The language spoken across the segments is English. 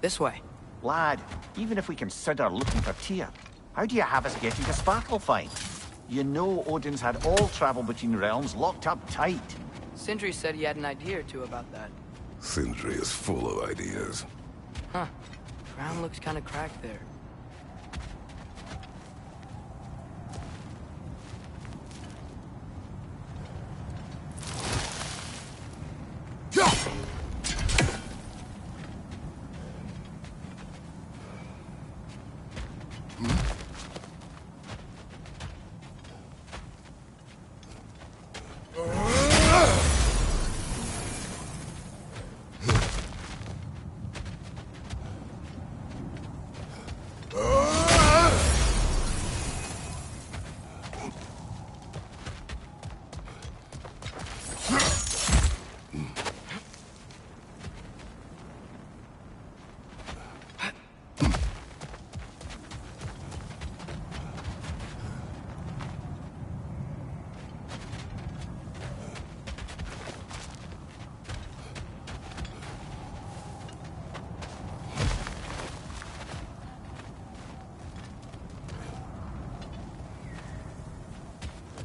This way. Lad, even if we consider looking for Tyr, how do you have us getting to Svartalfheim? You know Odin's had all travel between realms locked up tight. Sindri said he had an idea or two about that. Sindri is full of ideas. Huh. Ground looks kind of cracked there.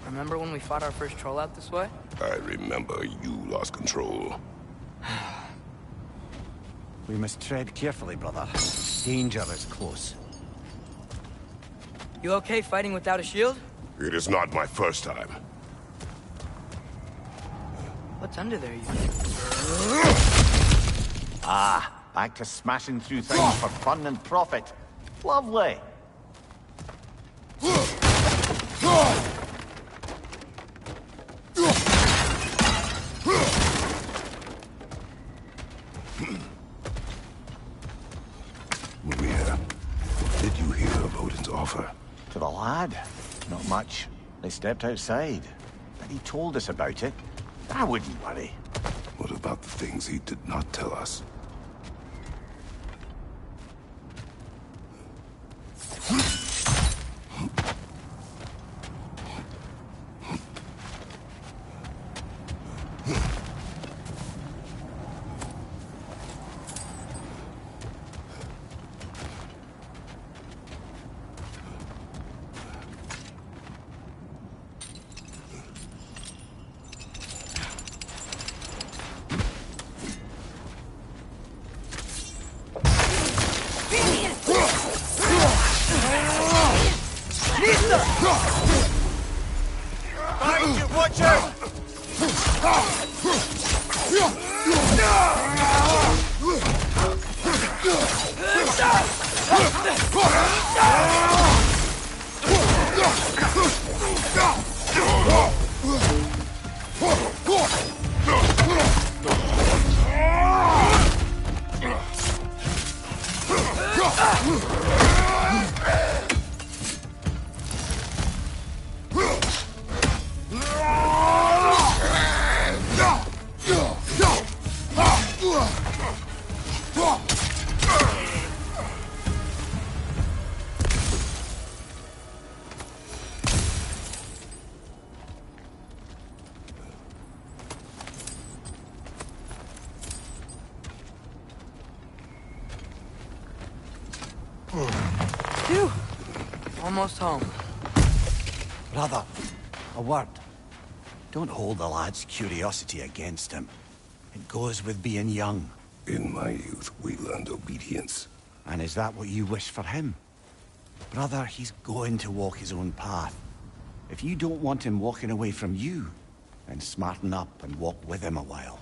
Remember when we fought our first troll out this way? I remember you lost control. We must tread carefully, brother. Danger is close. You okay fighting without a shield? It is not my first time. What's under there, you Ah, back to smashing through things for fun and profit. Lovely. Mimir, what did you hear of Odin's offer? To the lad? Not much. They stepped outside. But he told us about it. I wouldn't worry. What about the things he did not tell us? Find you, Butcher! Phew! Almost home. Brother, a word. Don't hold the lad's curiosity against him. It goes with being young. In my youth, we learned obedience. And is that what you wish for him? Brother, he's going to walk his own path. If you don't want him walking away from you, then smarten up and walk with him a while.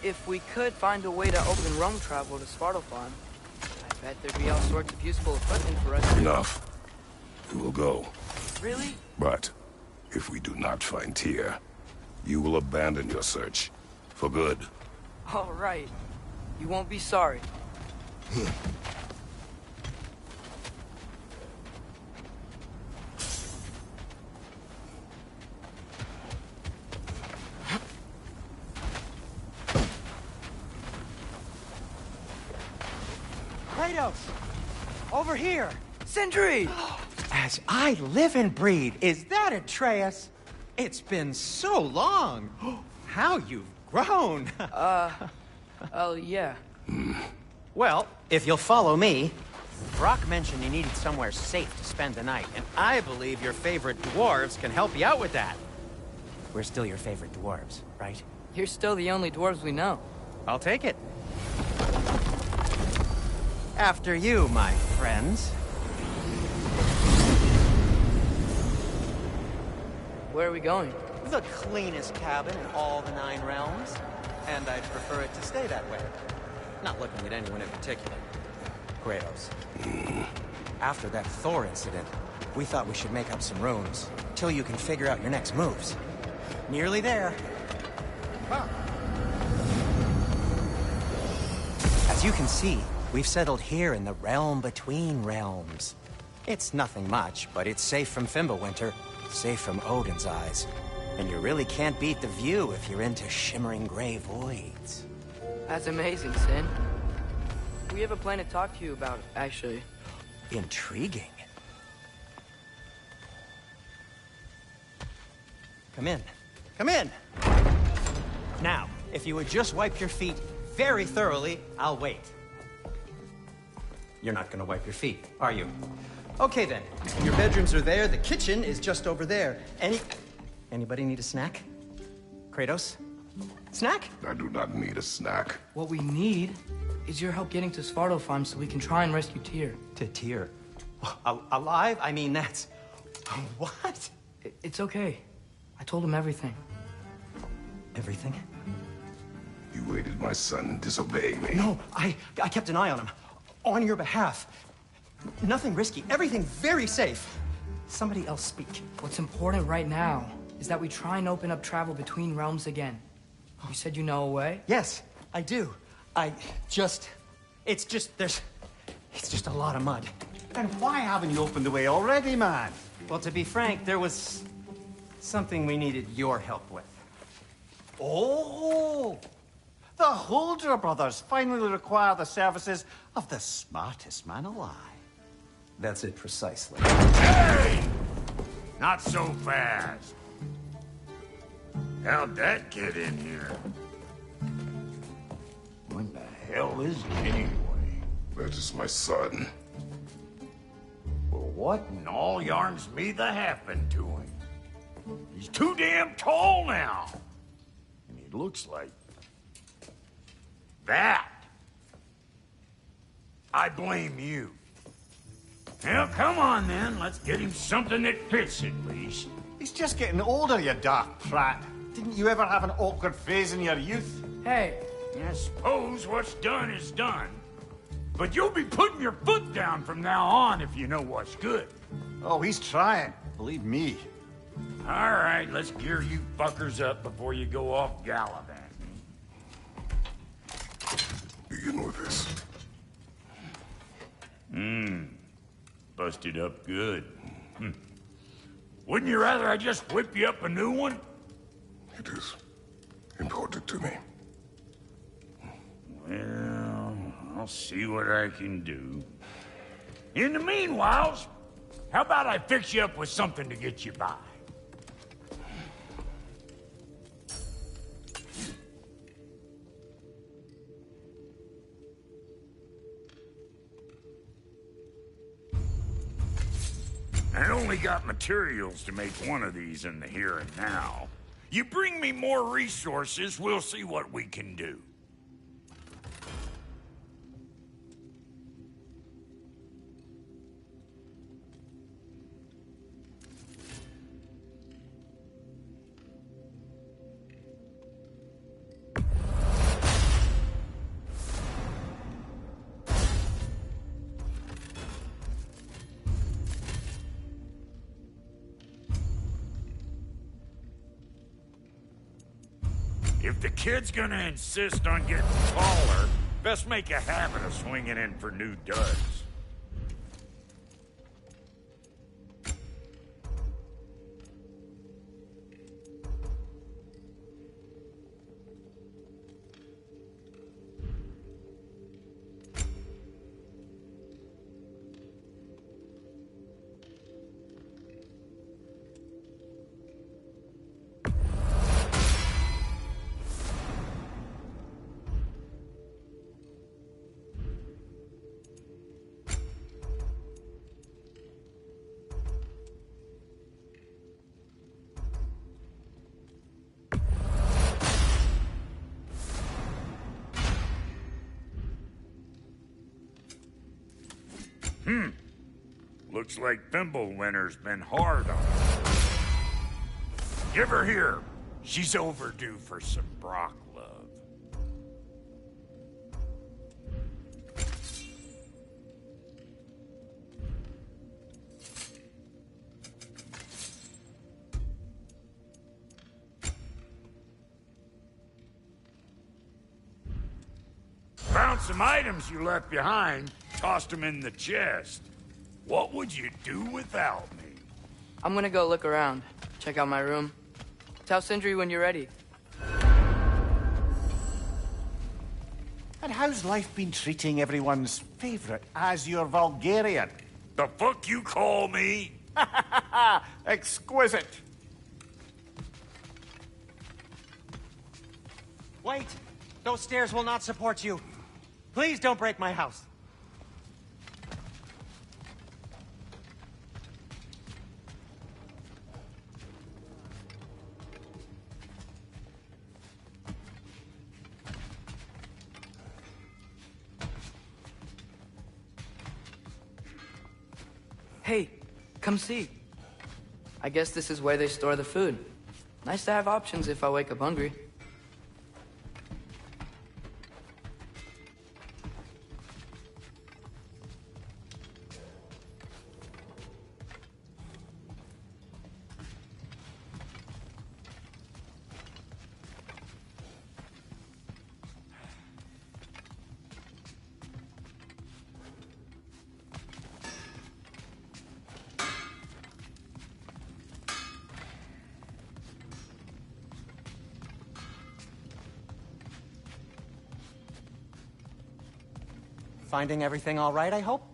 If we could find a way to open roam travel to Svartalfheim, I bet there'd be all sorts of useful equipment for us. Enough. We will go. Really? But if we do not find Tyr, you will abandon your search. For good. All right. You won't be sorry. Kratos! Over here! Sindri! As I live and breathe, is that Atreus? It's been so long. How you've Grown! Oh, yeah. Well, if you'll follow me, Brock mentioned you needed somewhere safe to spend the night, and I believe your favorite dwarves can help you out with that. We're still your favorite dwarves, right? You're still the only dwarves we know. I'll take it. After you, my friends. Where are we going? The cleanest cabin in all the 9 realms. And I'd prefer it to stay that way. Not looking at anyone in particular. Kratos. After that Thor incident, we thought we should make up some rooms, till you can figure out your next moves. Nearly there. Huh. As you can see, we've settled here in the realm between realms. It's nothing much, but it's safe from Fimbulwinter, safe from Odin's eyes. And you really can't beat the view if you're into shimmering gray voids. That's amazing, Sin. We have a plan to talk to you about, actually. Intriguing. Come in. Come in! Now, if you would just wipe your feet very thoroughly, I'll wait. You're not gonna wipe your feet, are you? Okay then. Your bedrooms are there, the kitchen is just over there. Anybody need a snack? Kratos? Snack? I do not need a snack. What we need is your help getting to Svartalfheim so we can try and rescue Tyr. To Tyr? Alive? I mean, that's... What? It's okay. I told him everything. Everything? You aided my son in disobeying me. No, I kept an eye on him. On your behalf. Nothing risky. Everything very safe. Somebody else speak. What's important right now is that we try and open up travel between realms again. You said you know a way? Yes, I do. It's just a lot of mud. And why haven't you opened the way already, man? Well, to be frank, there was something we needed your help with. Oh! The Holder brothers finally require the services of the smartest man alive. That's it precisely. Hey! Not so fast. How'd that get in here? What the hell is it anyway? That is my son. Well, what in all yarns me the happened to him? He's too damn tall now. And he looks like... that. I blame you. Well, come on then. Let's get him something that fits at least. He's just getting older, you dark prat. Didn't you ever have an awkward phase in your youth? Hey, I suppose what's done is done. But you'll be putting your foot down from now on if you know what's good. Oh, he's trying. Believe me. All right, let's gear you fuckers up before you go off gallivanting. Begin with this. Busted up good. Wouldn't you rather I just whip you up a new one? It is important to me. Well, I'll see what I can do. In the meanwhile, how about I fix you up with something to get you by? I only got materials to make one of these in the here and now. You bring me more resources, we'll see what we can do. If the kid's gonna insist on getting taller, best make a habit of swinging in for new duds. Looks like Pimblewinter's been hard on her. Give her here. She's overdue for some Brock love. Found some items you left behind, tossed them in the chest. What would you do without me? I'm gonna go look around, check out my room. Tell Sindri when you're ready. And how's life been treating everyone's favorite Azure Vulgarian? The fuck you call me? Exquisite. Wait! Those stairs will not support you. Please don't break my house. Hey, come see. I guess this is where they store the food. Nice to have options if I wake up hungry. Finding everything all right, I hope?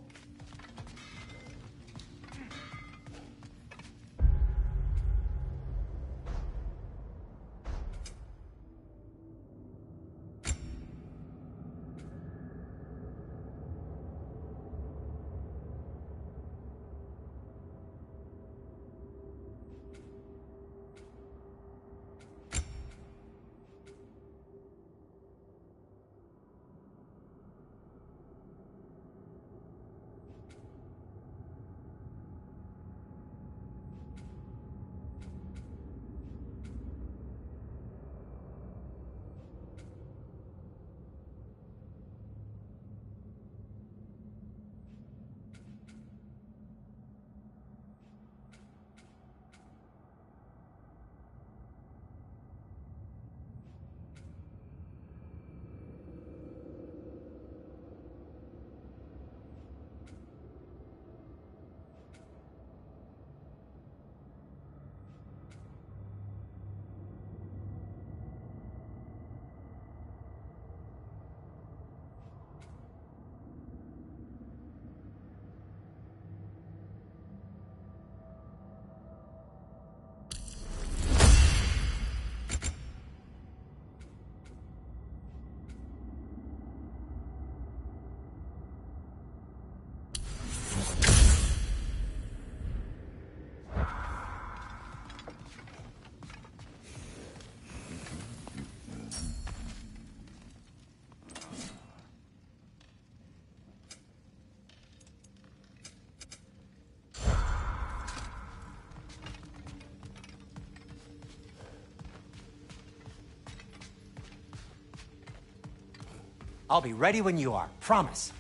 I'll be ready when you are. Promise.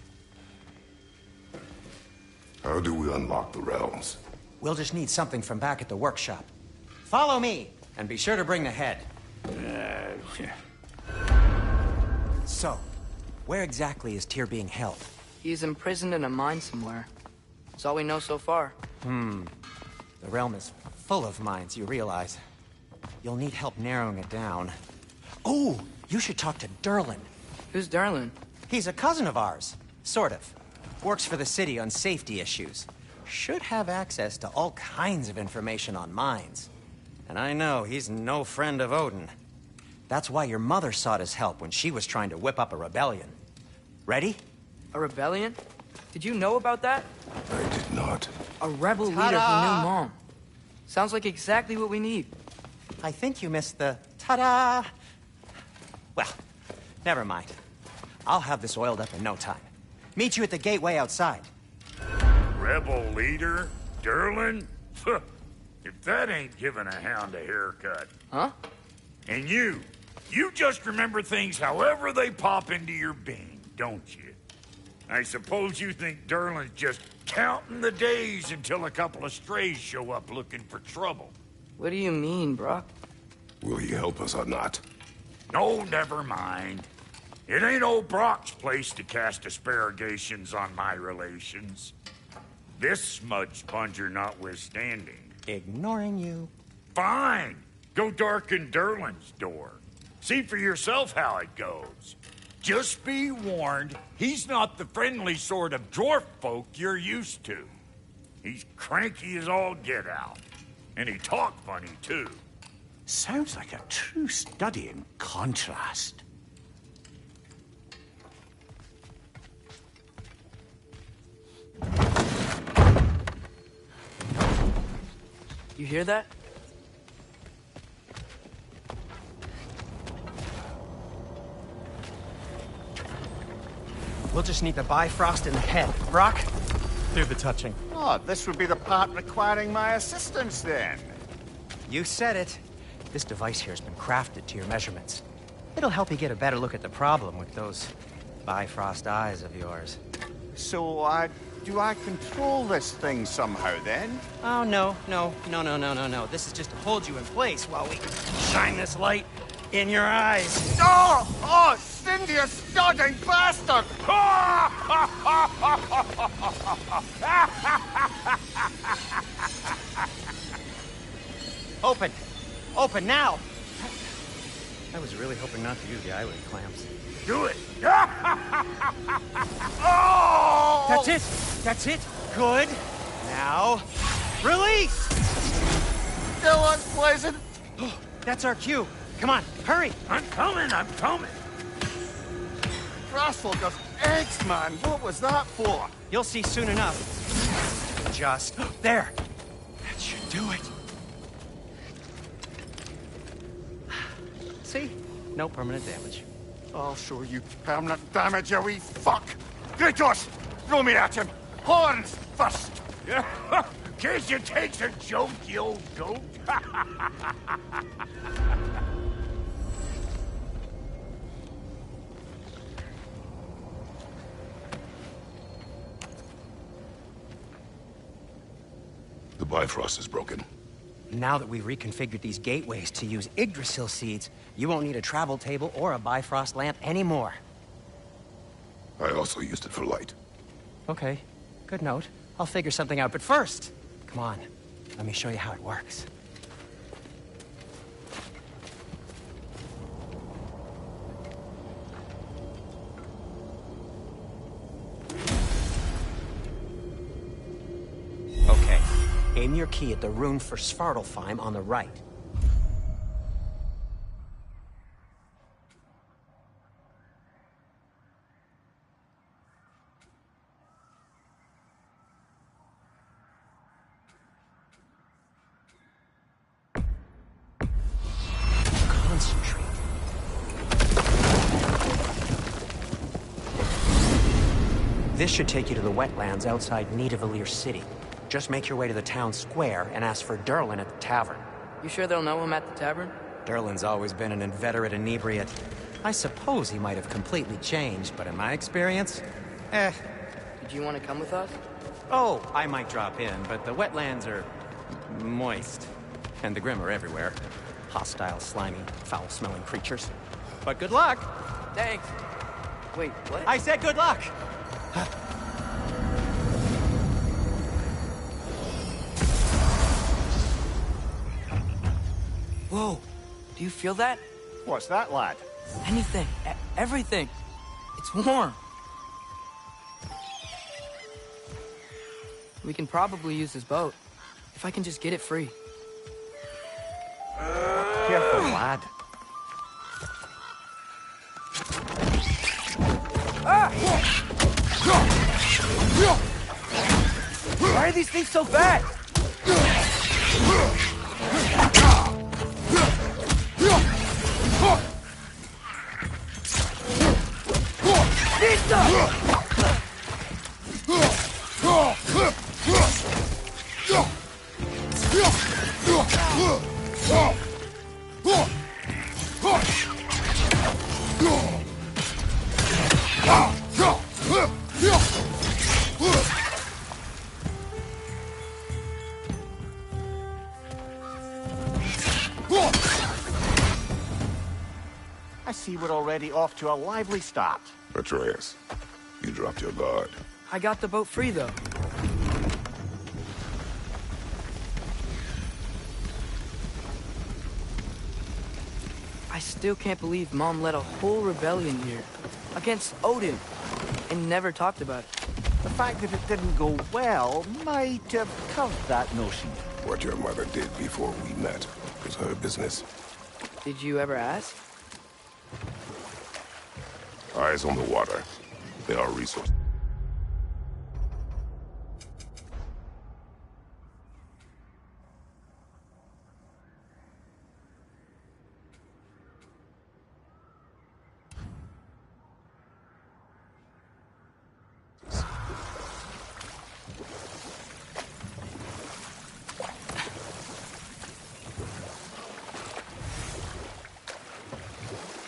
How do we unlock the realms? We'll just need something from back at the workshop. Follow me, and be sure to bring the head. So, where exactly is Tyr being held? He's imprisoned in a mine somewhere. That's all we know so far. The realm is full of mines, you realize. You'll need help narrowing it down. Oh, you should talk to Durlin. Who's Darlin? He's a cousin of ours. Sort of. Works for the city on safety issues. Should have access to all kinds of information on mines. And I know he's no friend of Odin. That's why your mother sought his help when she was trying to whip up a rebellion. Ready? A rebellion? Did you know about that? I did not. A rebel leader who knew Mom. Sounds like exactly what we need. I think you missed the ta-da! Well, never mind. I'll have this oiled up in no time. Meet you at the gateway outside. rebel leader, Durlin? If that ain't giving a hound a haircut. Huh? And you just remember things however they pop into your being, don't you? I suppose you think Durlin's just counting the days until a couple of strays show up looking for trouble. What do you mean, Brock? Will he help us or not? No, never mind. It ain't old Brock's place to cast aspersions on my relations. This smudge sponger notwithstanding. Ignoring you. Fine. Go darken Durlin's door. See for yourself how it goes. Just be warned, he's not the friendly sort of dwarf folk you're used to. He's cranky as all get out. And he talk funny, too. Sounds like a true study in contrast. You hear that? We'll just need the Bifrost in the head. Brock, do the touching. Oh, this would be the part requiring my assistance then. You said it. This device here has been crafted to your measurements. It'll help you get a better look at the problem with those Bifrost eyes of yours. So, do I control this thing somehow then? Oh, no. This is just to hold you in place while we shine this light in your eyes. Oh, Cindy, you starting bastard! Open! Open now! I was really hoping not to use the eyelid clamps. Do it! Oh! That's it! That's it! Good! Now, release! Still unpleasant. That's our cue. Come on, hurry! I'm coming! Grassful got eggs, man. What was that for? You'll see soon enough. Just there. That should do it. See? No permanent damage. I'll show you permanent damage, you wee fuck. Kratos, throw me at him. Horns first. Case you takes a joke, you old goat. The Bifrost is broken. Now that we've reconfigured these gateways to use Yggdrasil seeds, you won't need a travel table or a Bifrost lamp anymore. I also used it for light. Okay, good note. I'll figure something out, but first, come on. Let me show you how it works. Okay, aim your key at the rune for Svartalfheim on the right. Concentrate. This should take you to the wetlands outside Nidavellir City. Just make your way to the town square and ask for Durlin at the tavern. You sure they'll know him at the tavern? Durlin's always been an inveterate inebriate. I suppose he might have completely changed, but in my experience, Did you want to come with us? Oh, I might drop in, but the wetlands are moist. And the Grim are everywhere. Hostile, slimy, foul-smelling creatures. But good luck! Thanks. Wait, what? I said good luck! Whoa, do you feel that? What's that, lad? Anything, everything. It's warm. We can probably use this boat, if I can just get it free. Careful, lad. Why are these things so bad? we're already off to a lively start. Atreus, you dropped your guard. I got the boat free, though. I still can't believe Mom led a whole rebellion here. Against Odin. And never talked about it. The fact that it didn't go well might have curved that notion. What your mother did before we met was her business. Did you ever ask? Eyes on the water. There are resources.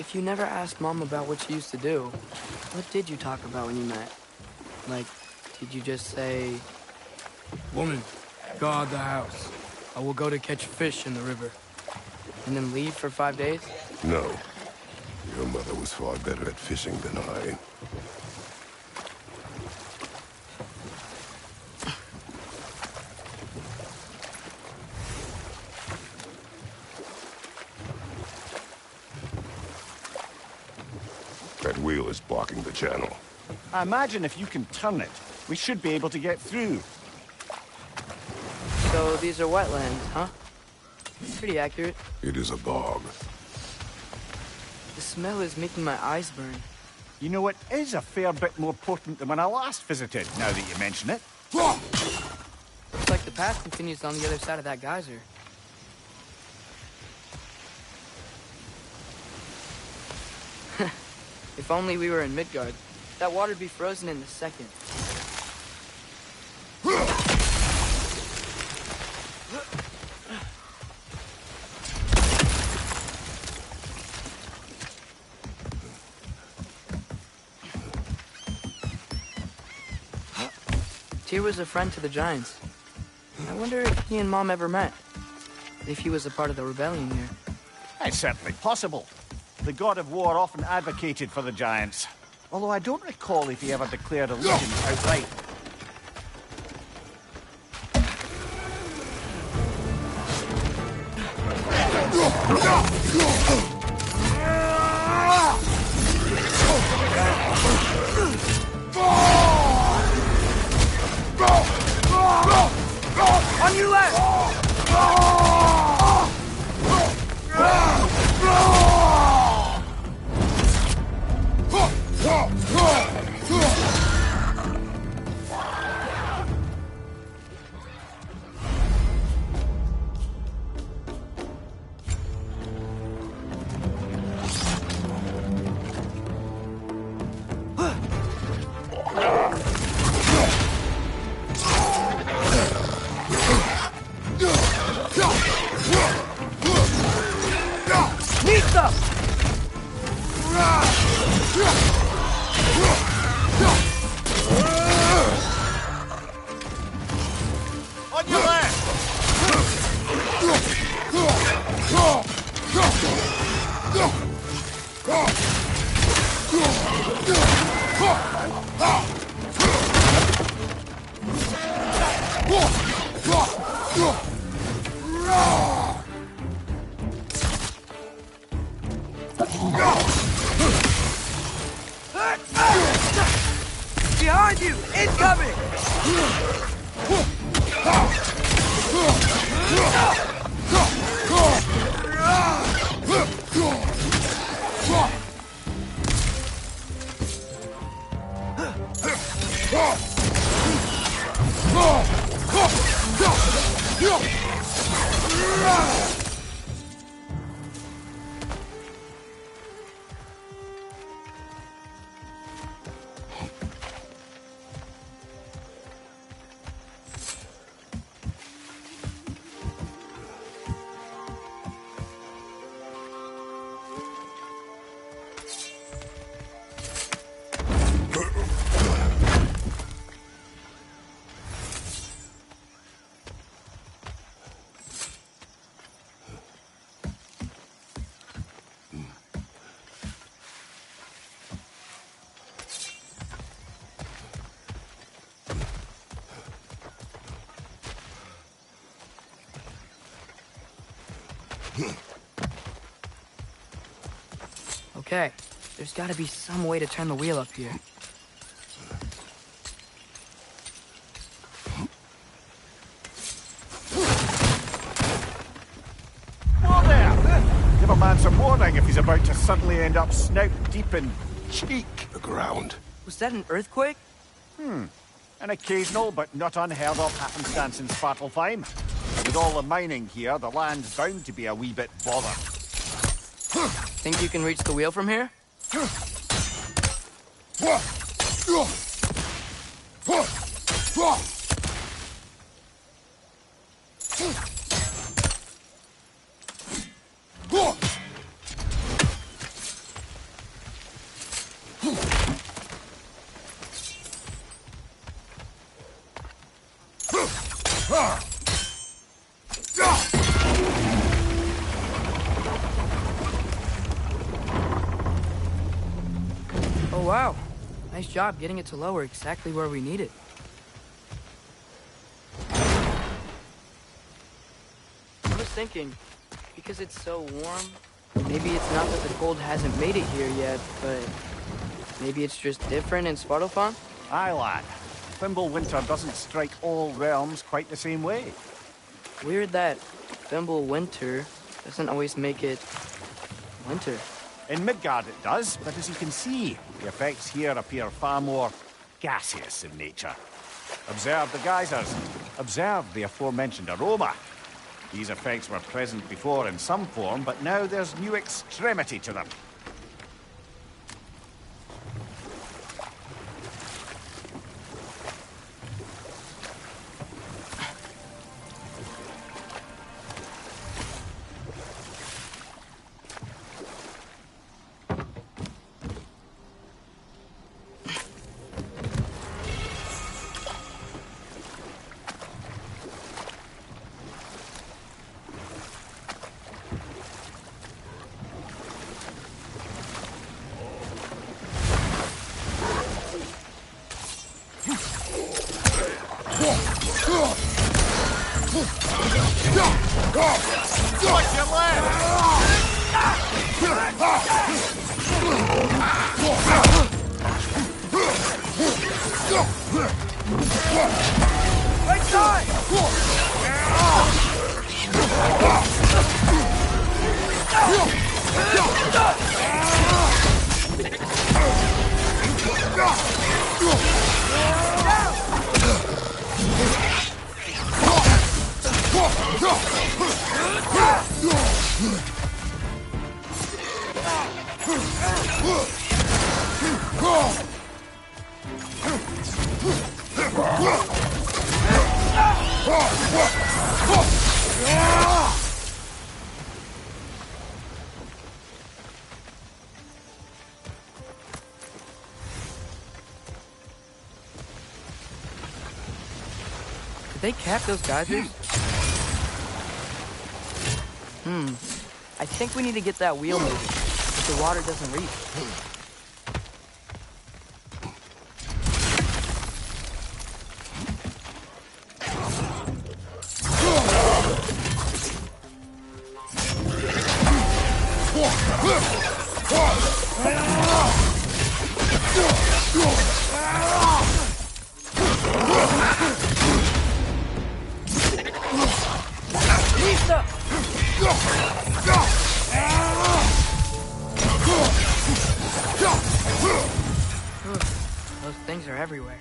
If you never asked Mom about what she used to do, what did you talk about when you met? Like, did you just say... Woman, guard the house. I will go to catch fish in the river. And then leave for 5 days? No. Your mother was far better at fishing than I. That wheel is blocking the channel. I imagine if you can turn it, we should be able to get through. So these are wetlands, huh? Pretty accurate. It is a bog. The smell is making my eyes burn. You know, it is a fair bit more potent than when I last visited, now that you mention it. Looks like the path continues on the other side of that geyser. If only we were in Midgard. That water'd be frozen in a second. Tyr was a friend to the Giants. I wonder if he and Mom ever met. If he was a part of the rebellion here. It's certainly possible. The God of War often advocated for the Giants. Although I don't recall if he ever declared allegiance outright. On your left! Behind you! Incoming! Okay, there's gotta be some way to turn the wheel up here. Whoa there! Give a man some warning if he's about to suddenly end up snout deep in cheek. The ground. Was that an earthquake? An occasional but not unheard of happenstance in Svartalfheim. With all the mining here, the land's bound to be a wee bit bothered. Think you can reach the wheel from here? Oh wow, nice job getting it to lower exactly where we need it. I was thinking, because it's so warm, maybe it's not that the cold hasn't made it here yet, but maybe it's just different in Svartalfheim? Aye, lad. Thimble winter doesn't strike all realms quite the same way. Weird that Thimble winter doesn't always make it winter. In Midgard it does, but as you can see, the effects here appear far more gaseous in nature. Observe the geysers. Observe the aforementioned aroma. These effects were present before in some form, but now there's new extremity to them. Watch your Right side! Did they cap those geysers? I think we need to get that wheel moving, if the water doesn't reach. Those things are everywhere.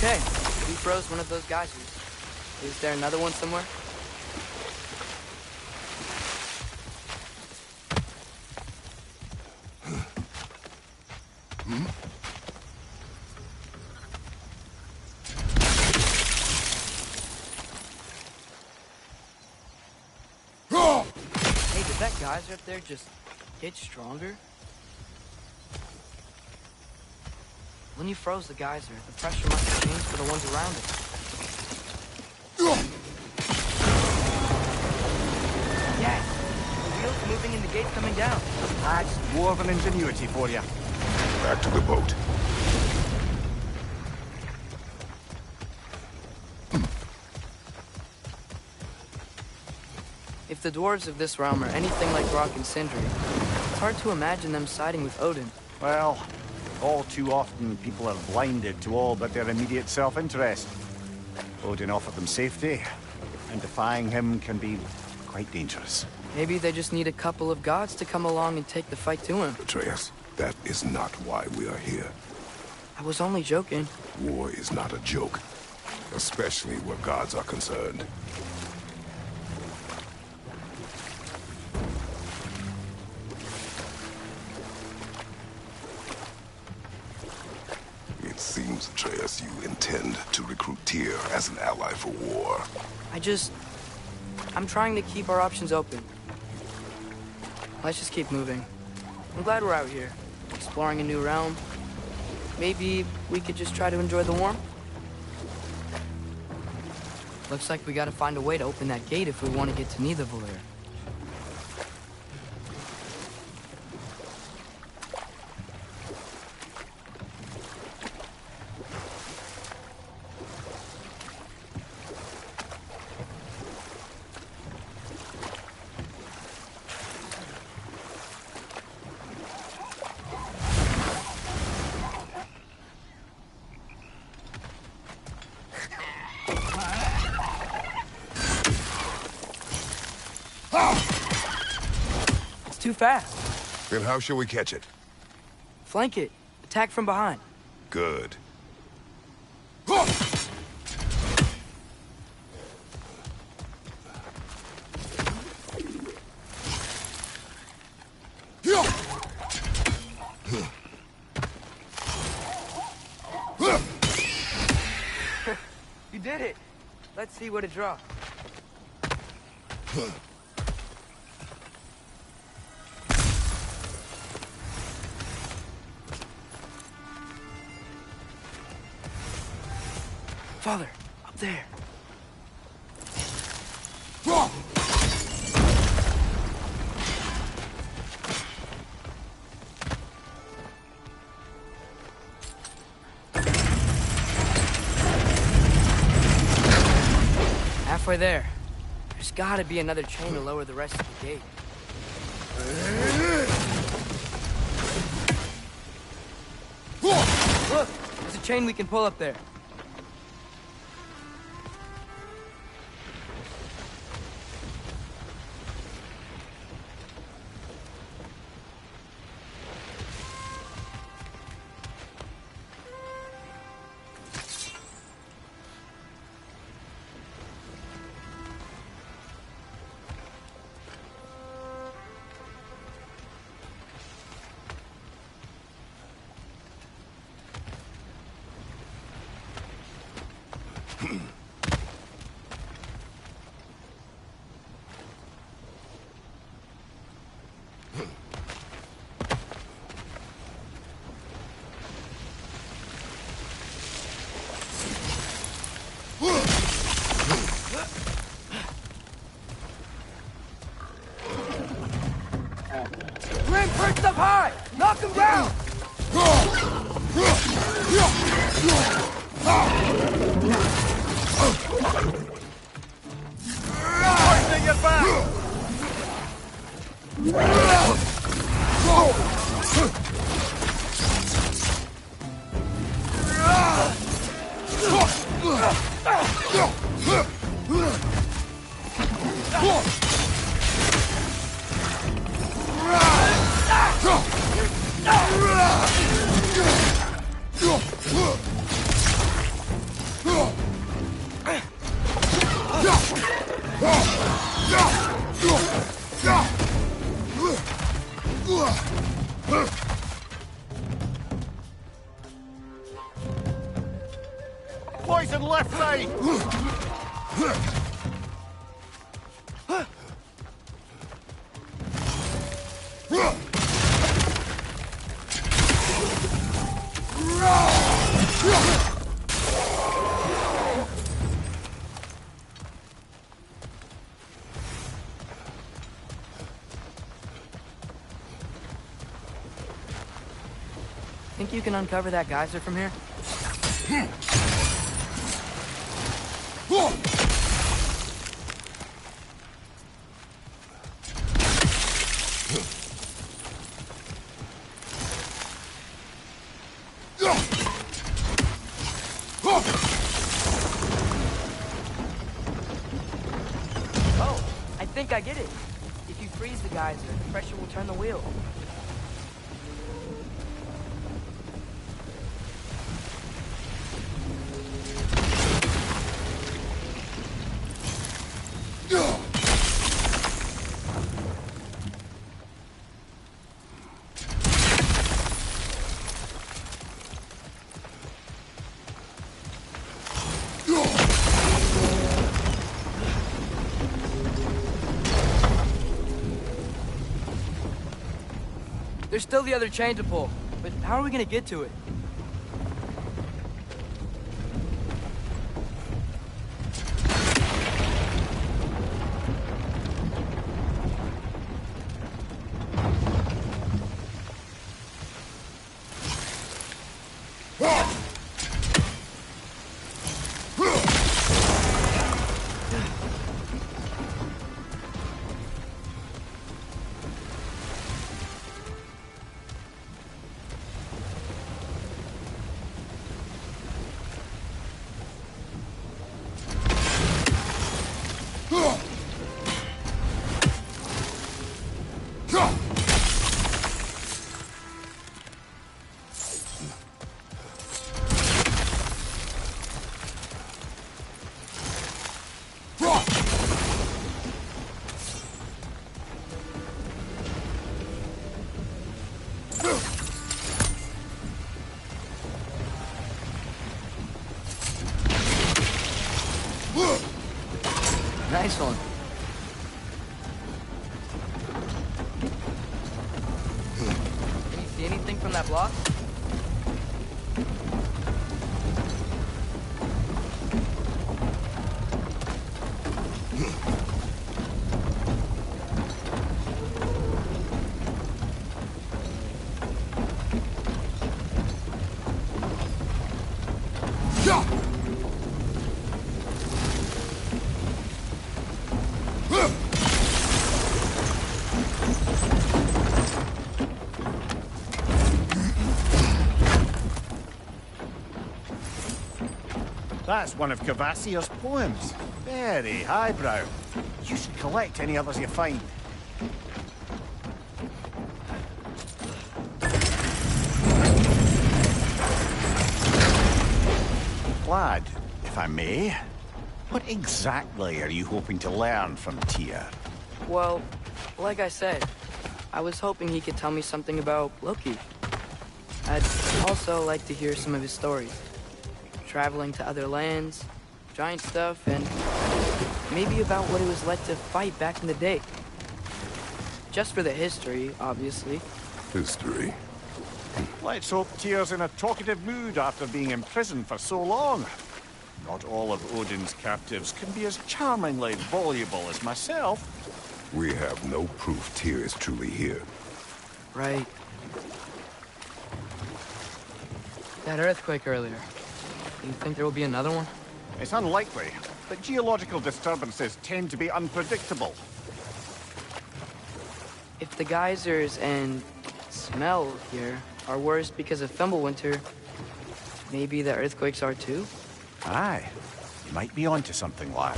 Okay, we froze one of those geysers. Is there another one somewhere? that geyser up there just get stronger? When you froze the geyser, the pressure must have changed for the ones around it. Yes! The wheel's moving and the gate's coming down. That's dwarven ingenuity for you. Back to the boat. If the dwarves of this realm are anything like Rock and Sindri, it's hard to imagine them siding with Odin. Well, all too often people are blinded to all but their immediate self-interest. Odin offered them safety, and defying him can be quite dangerous. Maybe they just need a couple of gods to come along and take the fight to him. Atreus, that is not why we are here. I was only joking. War is not a joke, especially where gods are concerned. It seems, Atreus, you intend to recruit Tyr as an ally for war. I'm trying to keep our options open. Let's just keep moving. I'm glad we're out here, exploring a new realm. Maybe we could just try to enjoy the warmth? Looks like we gotta find a way to open that gate if we want to get to Nidavellir. Too fast. Then how shall we catch it? Flank it. Attack from behind. Good. You did it. Let's see what it draws. Father, up there. Halfway there. There's gotta be another chain to lower the rest of the gate. Look, there's a chain we can pull up there. Grim, perched up high! Knock him down! Pointing your back! Poison left side! think you can uncover that geyser from here? Oh, I think I get it. If you freeze the geyser, the pressure will turn the wheel. There's still the other chain to pull, but how are we gonna get to it? Nice one. Can you see anything from that block? That's one of Cavassier's poems. Very highbrow. You should collect any others you find. Lad, if I may, what exactly are you hoping to learn from Tyr? Well, like I said, I was hoping he could tell me something about Loki. I'd also like to hear some of his stories. Traveling to other lands, giant stuff, and maybe about what it was like to fight back in the day. Just for the history, obviously. History. Let's hope Tyr's in a talkative mood after being imprisoned for so long. Not all of Odin's captives can be as charmingly voluble as myself. We have no proof Tyr is truly here. Right. That earthquake earlier. Do you think there will be another one? It's unlikely, but geological disturbances tend to be unpredictable. If the geysers and smell here are worse because of Fimbulwinter, maybe the earthquakes are too? Aye, you might be onto something, lad.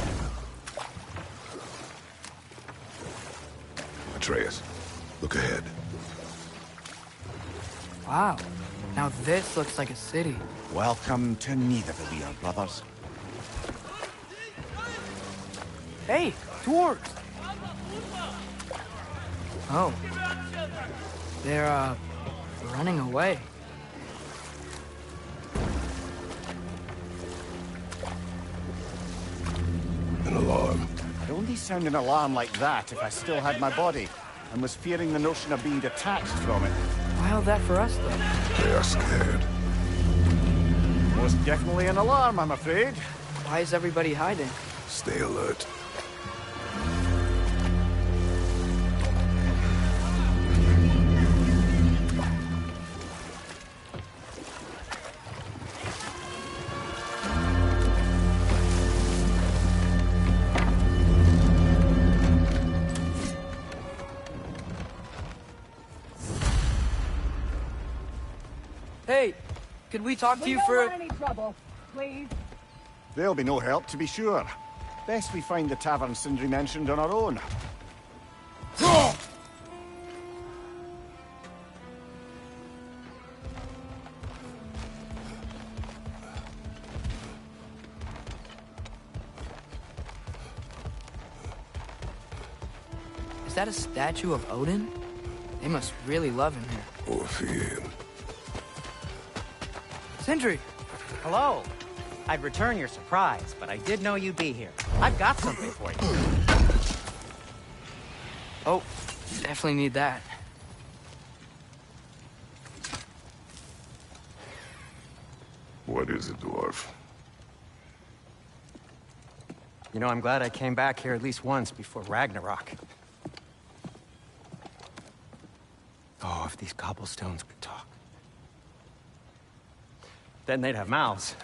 Atreus, look ahead. Wow. Now this looks like a city. Welcome to Nidavellir, brothers. Hey, dwarves! Oh. They're, running away. An alarm. I'd only sound an alarm like that if I still had my body, and was fearing the notion of being detached from it. Why all that for us, though? They are scared. Most definitely an alarm, I'm afraid. Why is everybody hiding? Stay alert. could we talk to you don't for... want any trouble, please. There'll be no help, to be sure. Best we find the tavern Sindri mentioned on our own. Is that a statue of Odin? They must really love him here. Or fear him. Sindri! Hello. I'd return your surprise, but I did know you'd be here. I've got something for you. Oh, definitely need that. What is it, dwarf? You know, I'm glad I came back here at least once before Ragnarok. Oh, if these cobblestones could talk. Then they'd have mouths.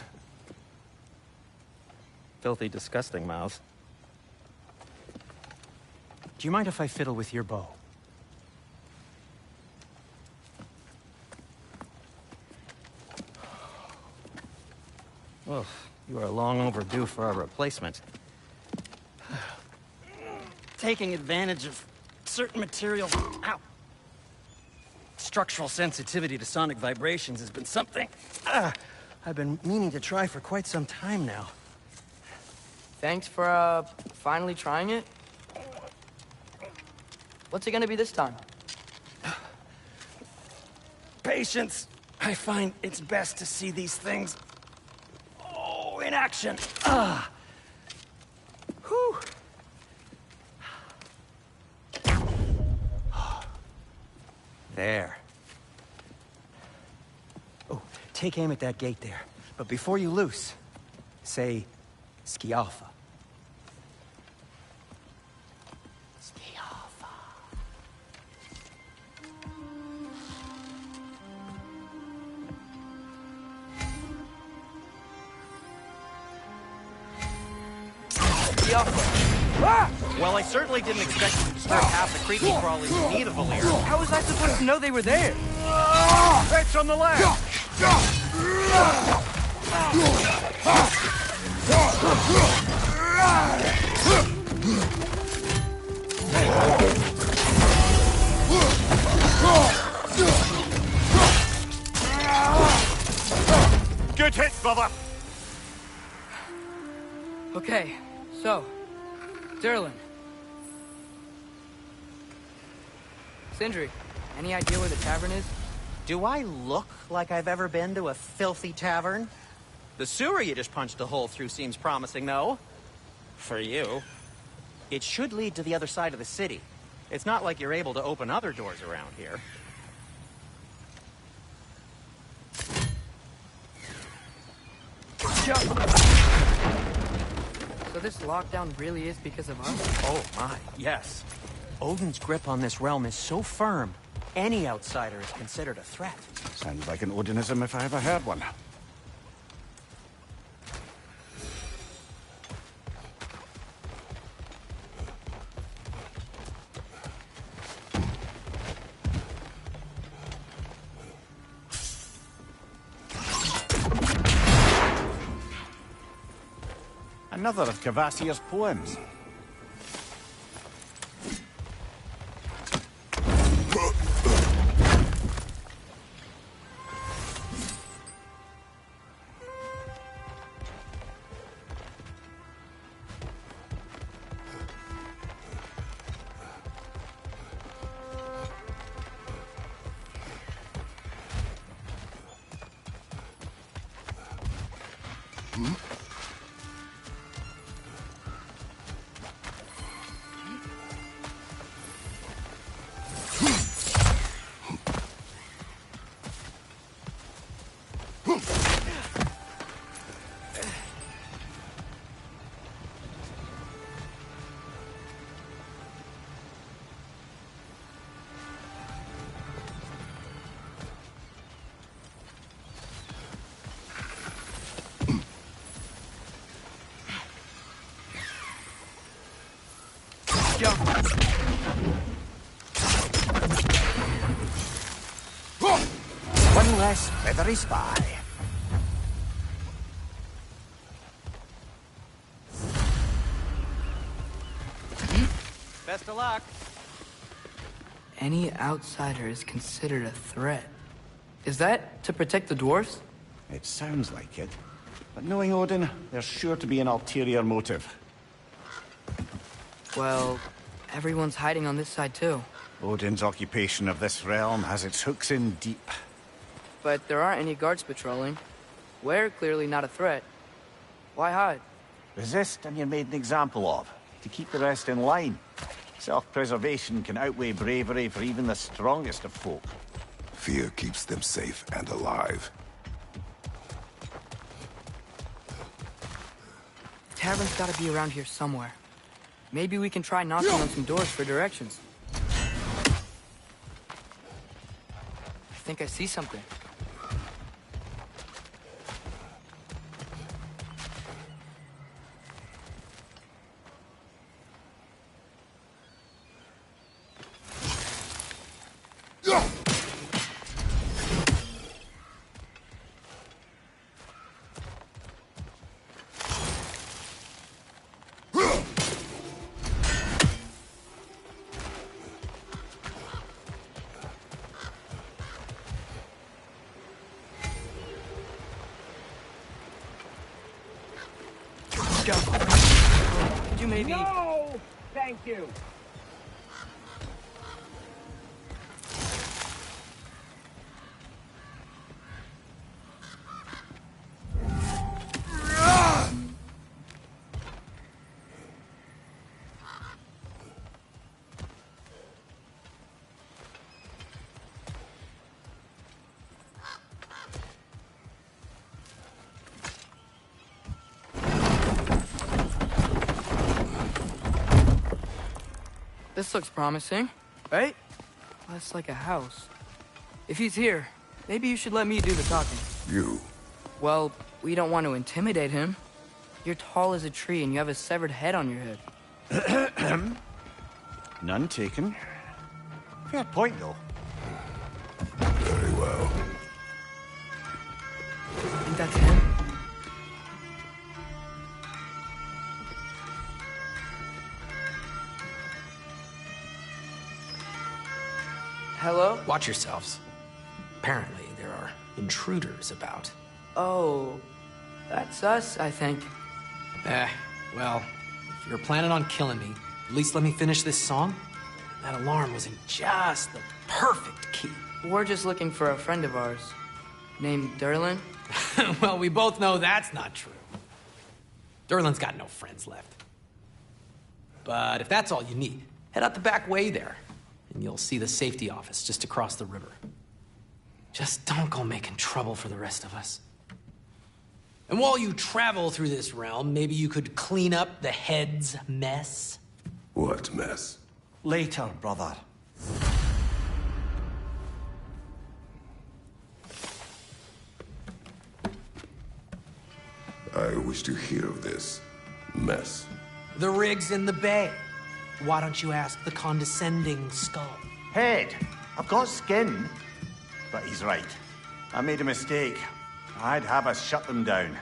Filthy, disgusting mouths. Do you mind if I fiddle with your bow? Oh, you are long overdue for a replacement. Taking advantage of certain materials. Ow! Structural sensitivity to sonic vibrations has been something I've been meaning to try for quite some time now. Thanks for, finally trying it. What's it gonna be this time? Patience. I find it's best to see these things, in action. Whew. There. Oh, take aim at that gate there. But before you loose, say, Skialfa. Skialfa. Well, I certainly didn't expect you to disturb half the creepy crawlies in need of a lair. How was I supposed to know they were there? It's on the left! Good hit, brother! Okay, so, Durlin. Sindri, any idea where the tavern is? Do I look like I've ever been to a filthy tavern? The sewer you just punched a hole through seems promising, though. For you. It should lead to the other side of the city. It's not like you're able to open other doors around here. So this lockdown really is because of us? Oh my, yes. Odin's grip on this realm is so firm, any outsider is considered a threat. Sounds like an Odinism if I ever heard one. Another of Kvasir's poems. One less feathery spy. Best of luck. Any outsider is considered a threat. Is that to protect the dwarves? It sounds like it. But knowing Odin, there's sure to be an ulterior motive. Well, everyone's hiding on this side too. Odin's occupation of this realm has its hooks in deep. But there aren't any guards patrolling. We're clearly not a threat. Why hide? Resist and you're made an example of, to keep the rest in line. Self-preservation can outweigh bravery for even the strongest of folk. Fear keeps them safe and alive. The tavern's gotta be around here somewhere. Maybe we can try knocking on some doors for directions. I think I see something. Could you maybe... No! Thank you. This looks promising, right? That's like a house. If he's here, maybe you should let me do the talking. You. Well, we don't want to intimidate him. You're tall as a tree and you have a severed head on your head. None taken. Fair point, though. Very well. I think that's him. Hello? Watch yourselves. Apparently, there are intruders about. Oh, that's us, I think. Well, if you're planning on killing me, at least let me finish this song. That alarm was in just the perfect key. We're just looking for a friend of ours, named Derlin. Well, we both know that's not true. Derlin's got no friends left. But if that's all you need, head out the back way there, and you'll see the safety office just across the river. Just don't go making trouble for the rest of us. And while you travel through this realm, maybe you could clean up the head's mess? What mess? Later, brother. I wish to hear of this mess. The rig's in the bay. Why don't you ask the condescending skull? Head. I've got skin. But he's right. I made a mistake. I'd have us shut them down.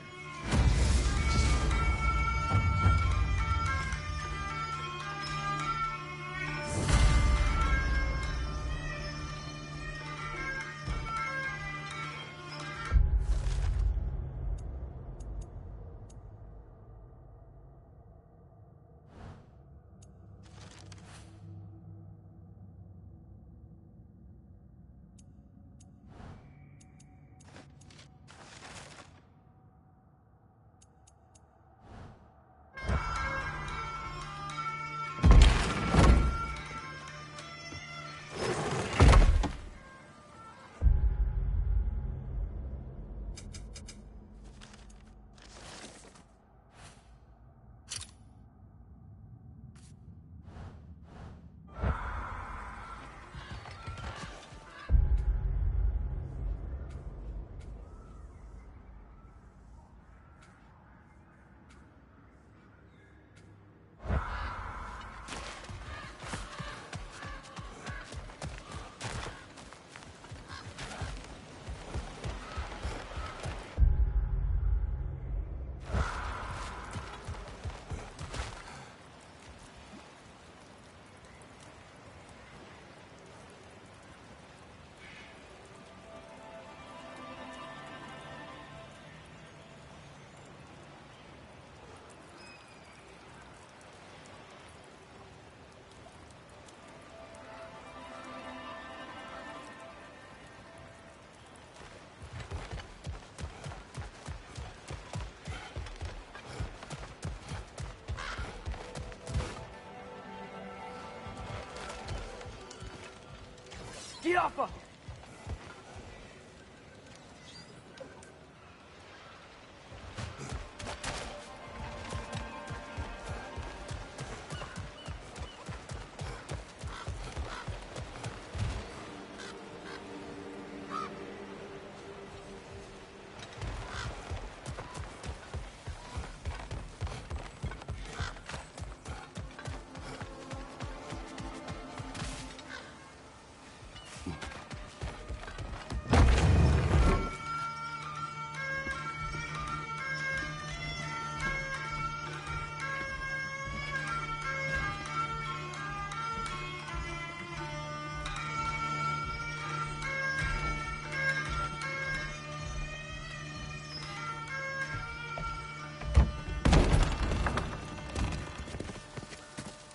Get off her!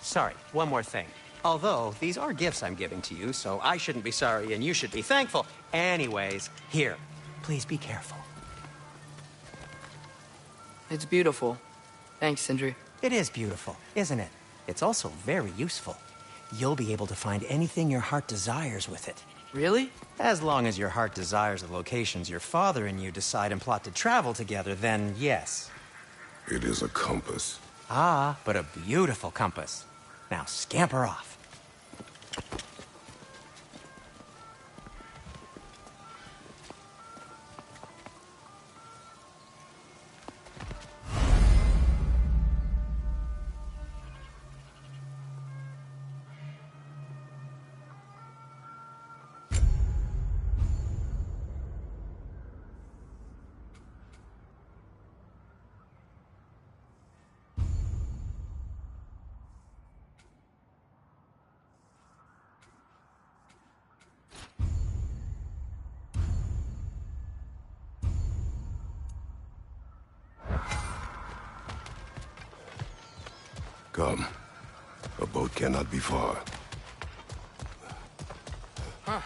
Sorry, one more thing. Although, these are gifts I'm giving to you, so I shouldn't be sorry and you should be thankful. Anyways, here, please be careful. It's beautiful. Thanks, Sindri. It is beautiful, isn't it? It's also very useful. You'll be able to find anything your heart desires with it. Really? As long as your heart desires the locations your father and you decide and plot to travel together, then yes. It is a compass. Ah, but a beautiful compass. Now scamper off. Come. A boat cannot be far. Huh.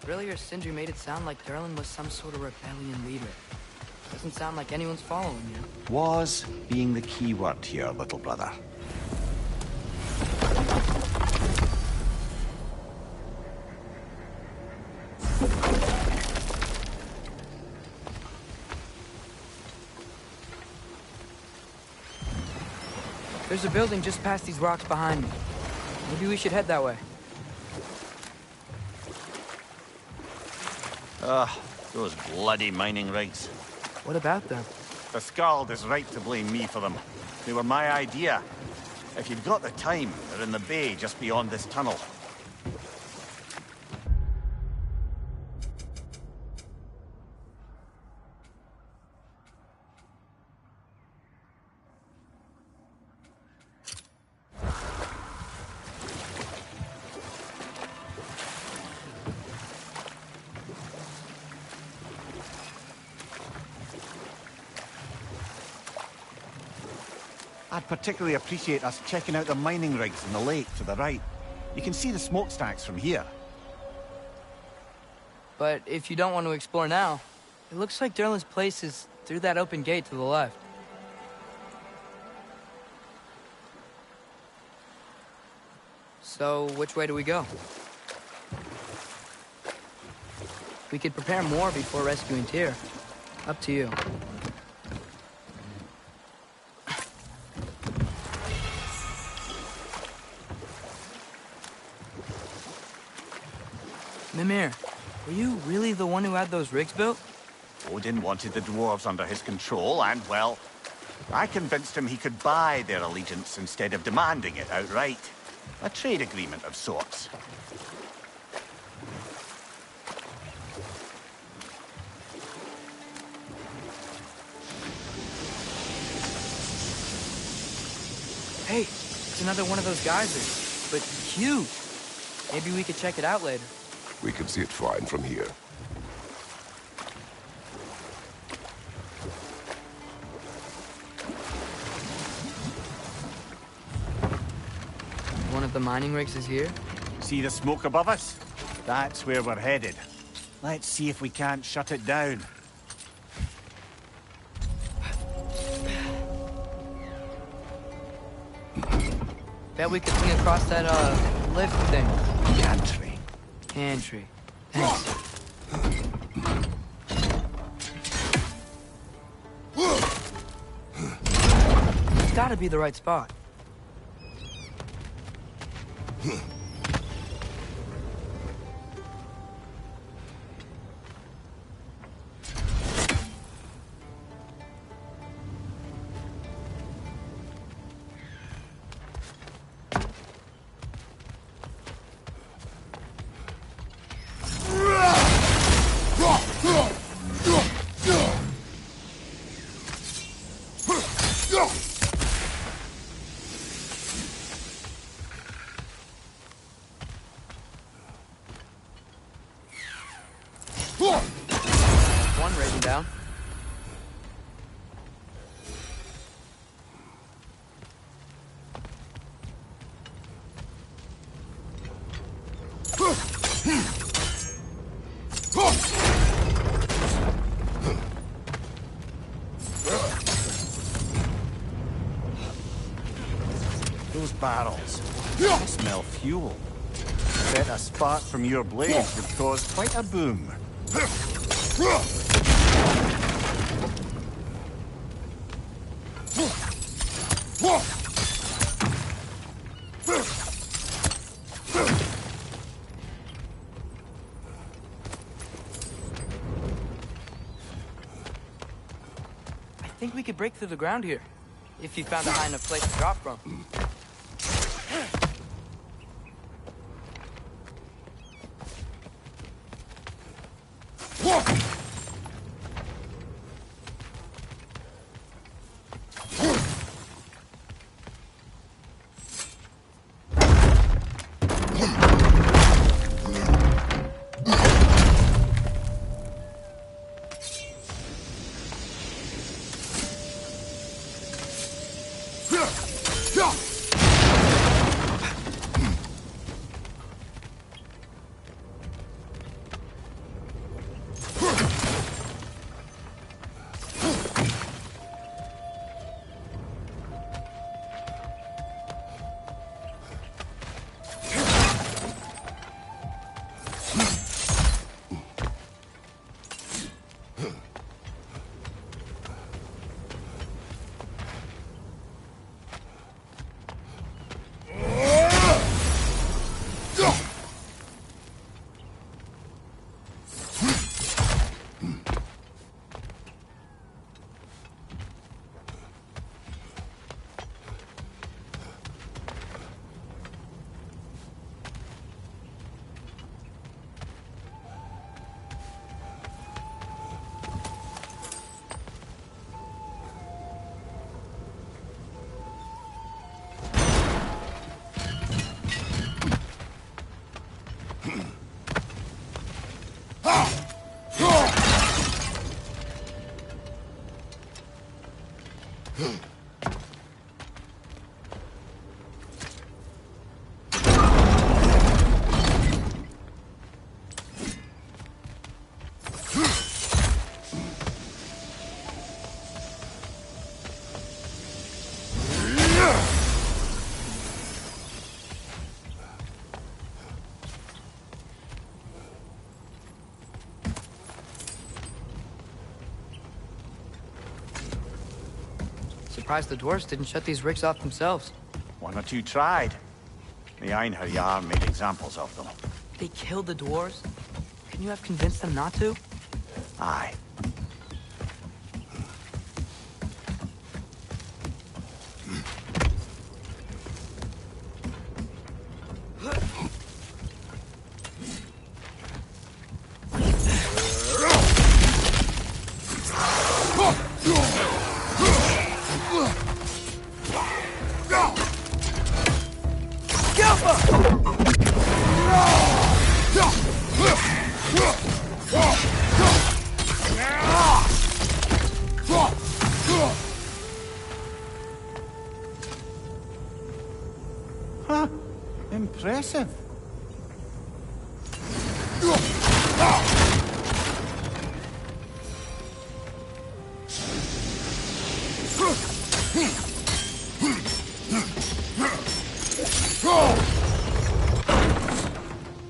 Earlier, Sindri made it sound like Durlin was some sort of rebellion leader. Doesn't sound like anyone's following you. Was being the key word here, little brother. There's a building just past these rocks behind me. Maybe we should head that way. Those bloody mining rigs. What about them? The Skald is right to blame me for them. They were my idea. If you've got the time, they're in the bay just beyond this tunnel. I'd particularly appreciate us checking out the mining rigs in the lake to the right. You can see the smokestacks from here. But if you don't want to explore now, it looks like Durlin's place is through that open gate to the left. So, which way do we go? We could prepare more before rescuing Tyr. Up to you. Mimir, were you really the one who had those rigs built? Odin wanted the dwarves under his control, and, well, I convinced him he could buy their allegiance instead of demanding it outright. A trade agreement of sorts. Hey, it's another one of those geysers, but huge. Maybe we could check it out later. We can see it fine from here. One of the mining rigs is here? See the smoke above us? That's where we're headed. Let's see if we can't shut it down. Bet we could swing across that, lift thing. Gantry. Pantry. Thanks. It's gotta be the right spot. One raising down. Those barrels. They smell fuel. Bet a spark from your blades would cause quite a boom. I think we could break through the ground here, if you found a high enough place to drop from. Surprised the dwarves didn't shut these rigs off themselves. One or two tried. The Einherjar made examples of them. They killed the dwarves? Can you have convinced them not to? Aye. Huh. Impressive.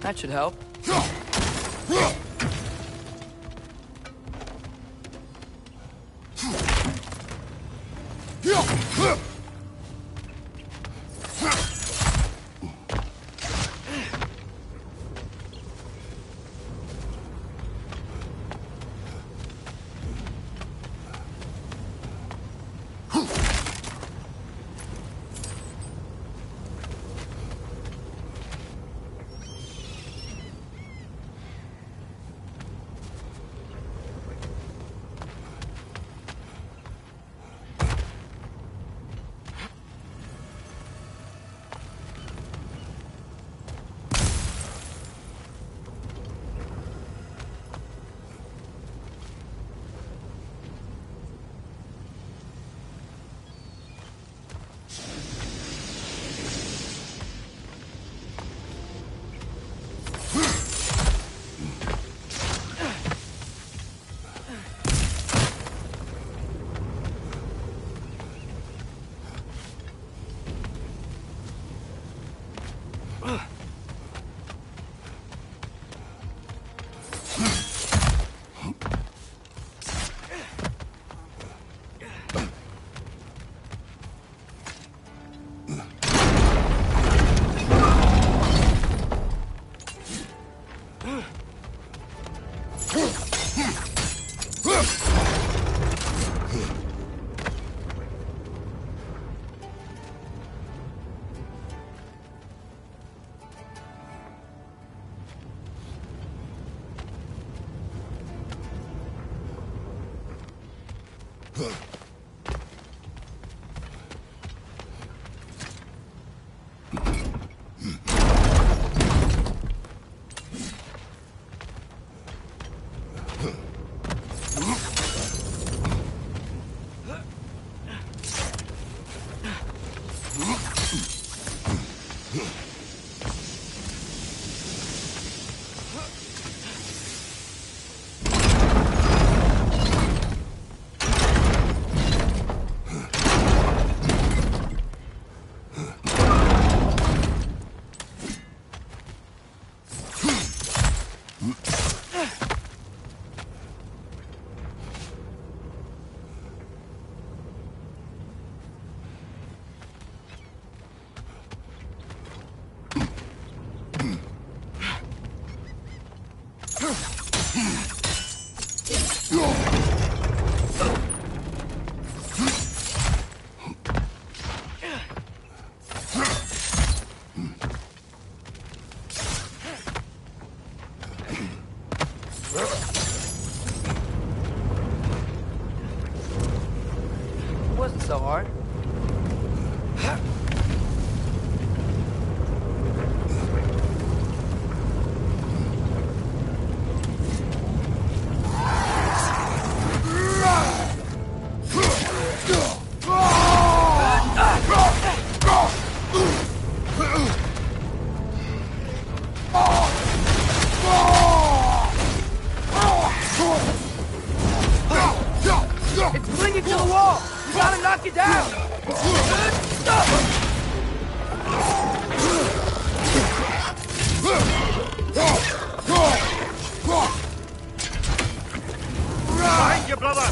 That should help. Wasn't so hard. It's clinging to the wall! You gotta knock it down! Behind you, brother!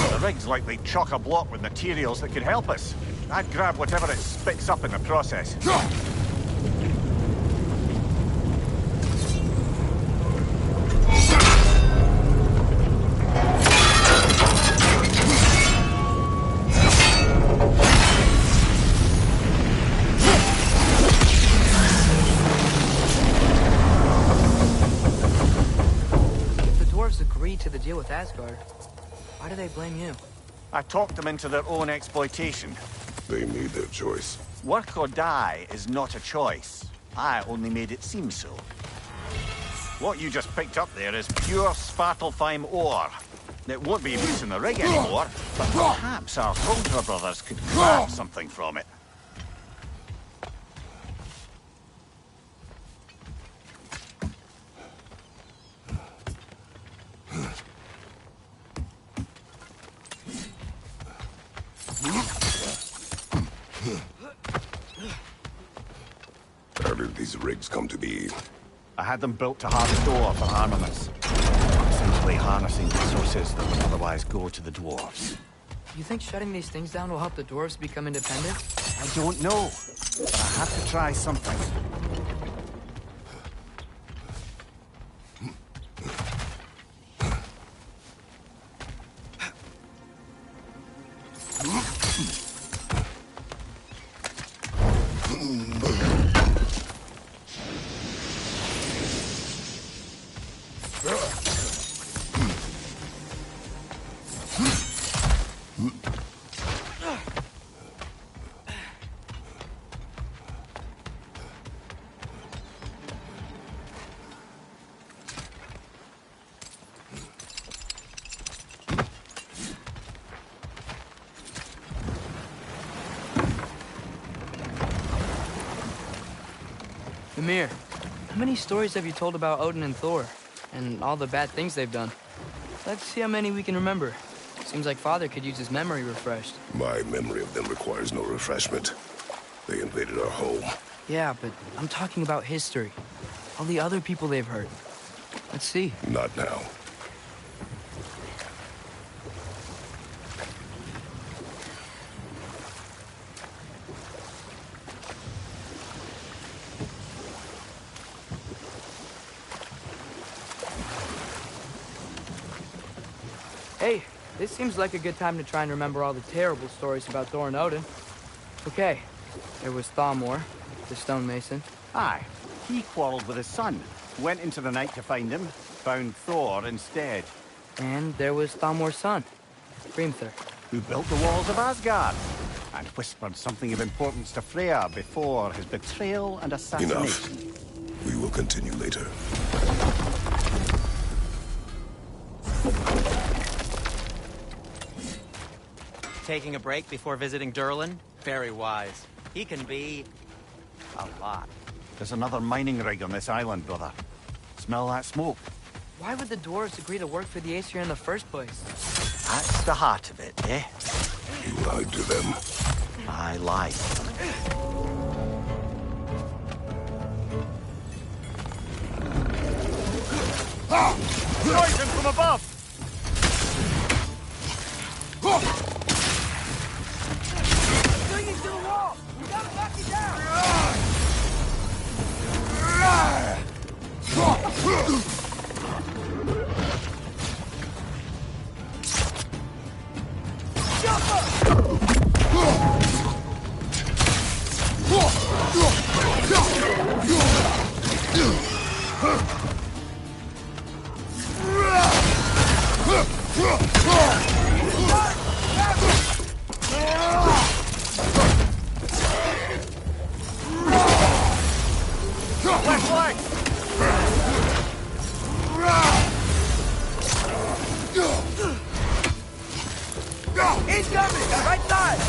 The rig's like they chock-a-block with materials that could help us. I'd grab whatever it spits up in the process. Agreed to the deal with Asgard. Why do they blame you? I talked them into their own exploitation. They made their choice. Work or die is not a choice. I only made it seem so. What you just picked up there is pure Svartalfheim ore. It won't be use in the rig anymore, but perhaps our Soldier brothers could grab something from it. How did these rigs come to be? I had them built to harvest ore for armaments. Essentially harnessing resources that would otherwise go to the dwarves. You think shutting these things down will help the dwarves become independent? I don't know, but I have to try something. Ymir, how many stories have you told about Odin and Thor, and all the bad things they've done? Let's see how many we can remember. Seems like Father could use his memory refreshed. My memory of them requires no refreshment. They invaded our home. Yeah, but I'm talking about history. All the other people they've hurt. Let's see. Not now. Hey, this seems like a good time to try and remember all the terrible stories about Thor and Odin. Okay, there was Thamor, the stonemason. Aye, he quarreled with his son, went into the night to find him, found Thor instead. And there was Thamor's son, Hrimthur. Who built the walls of Asgard, and whispered something of importance to Freya before his betrayal and assassination. Enough. We will continue later. Taking a break before visiting Durlin? Very wise. He can be... a lot. There's another mining rig on this island, brother. Smell that smoke? Why would the dwarves agree to work for the Aesir in the first place? That's the heart of it, eh? You lied to them. I lied. Poison from above! He's coming! Right side!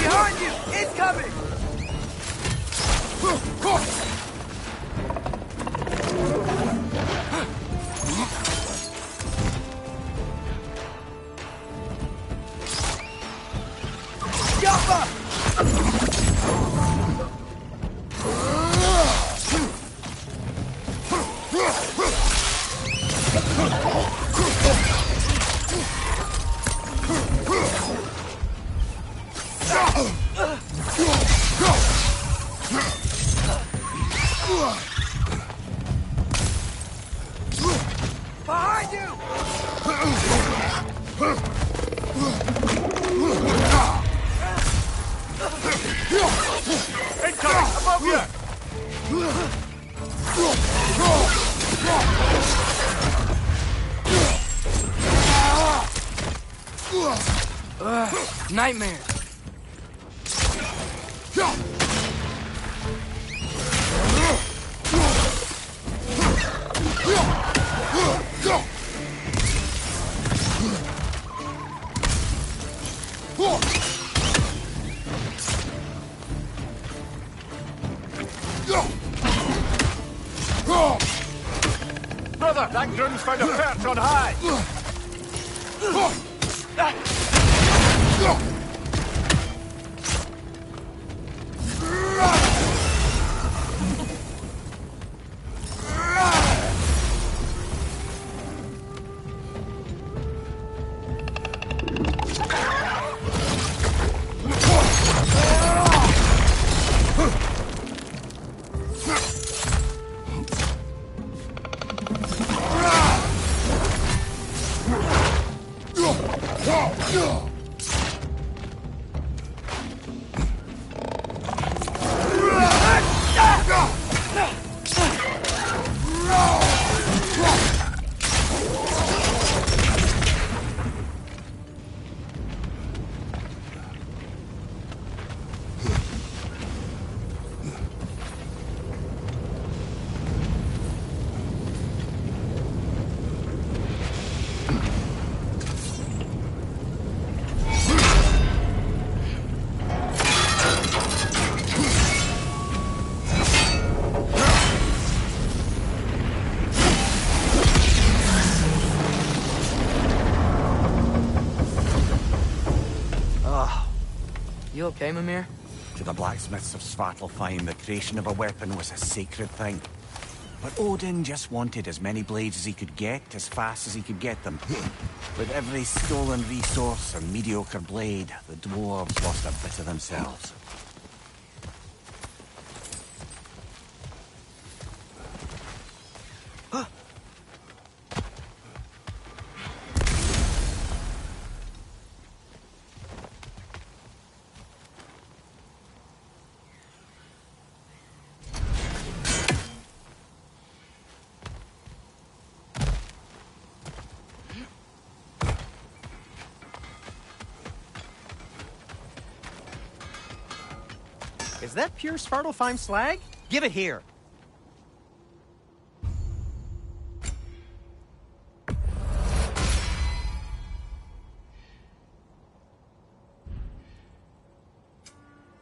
Behind you! It's coming! Behind you! Nightmare. Brother, that grun's found a perch on high! You okay, Mimir? To the blacksmiths of Svartalfheim, the creation of a weapon was a sacred thing. But Odin just wanted as many blades as he could get, as fast as he could get them. With every stolen resource and mediocre blade, the dwarves lost a bit of themselves. Is that pure Svartalfheim slag? Give it here.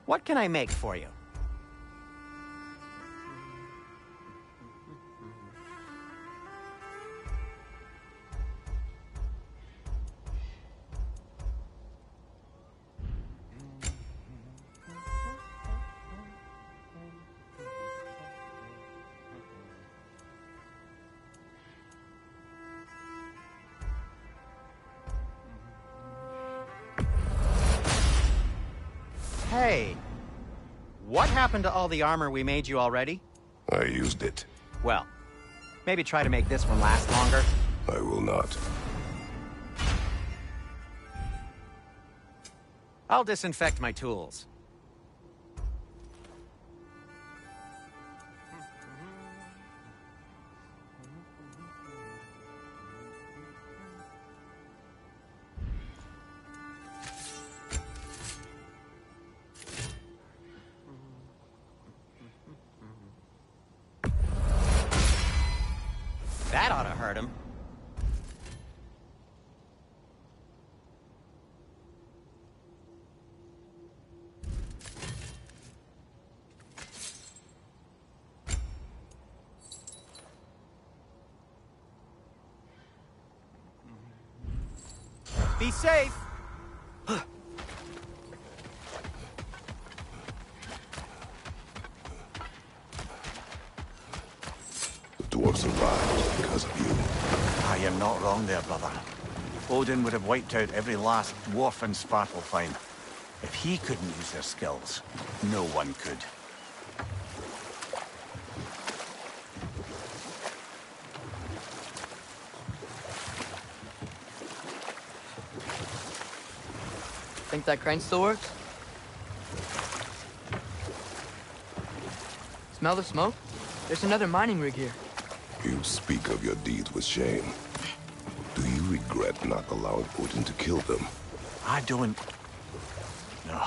What can I make for you? Hey, what happened to all the armor we made you already? I used it. Well, maybe try to make this one last longer. I will not. I'll disinfect my tools. That ought to hurt him. Be safe. The dwarves survived because of you. Ah, you're not wrong there, brother. Odin would have wiped out every last dwarf in Svartalfheim. If he couldn't use their skills, no one could. Think that crane still works? Smell the smoke? There's another mining rig here. You speak of your deeds with shame. Do you regret not allowing Odin to kill them? I don't... No.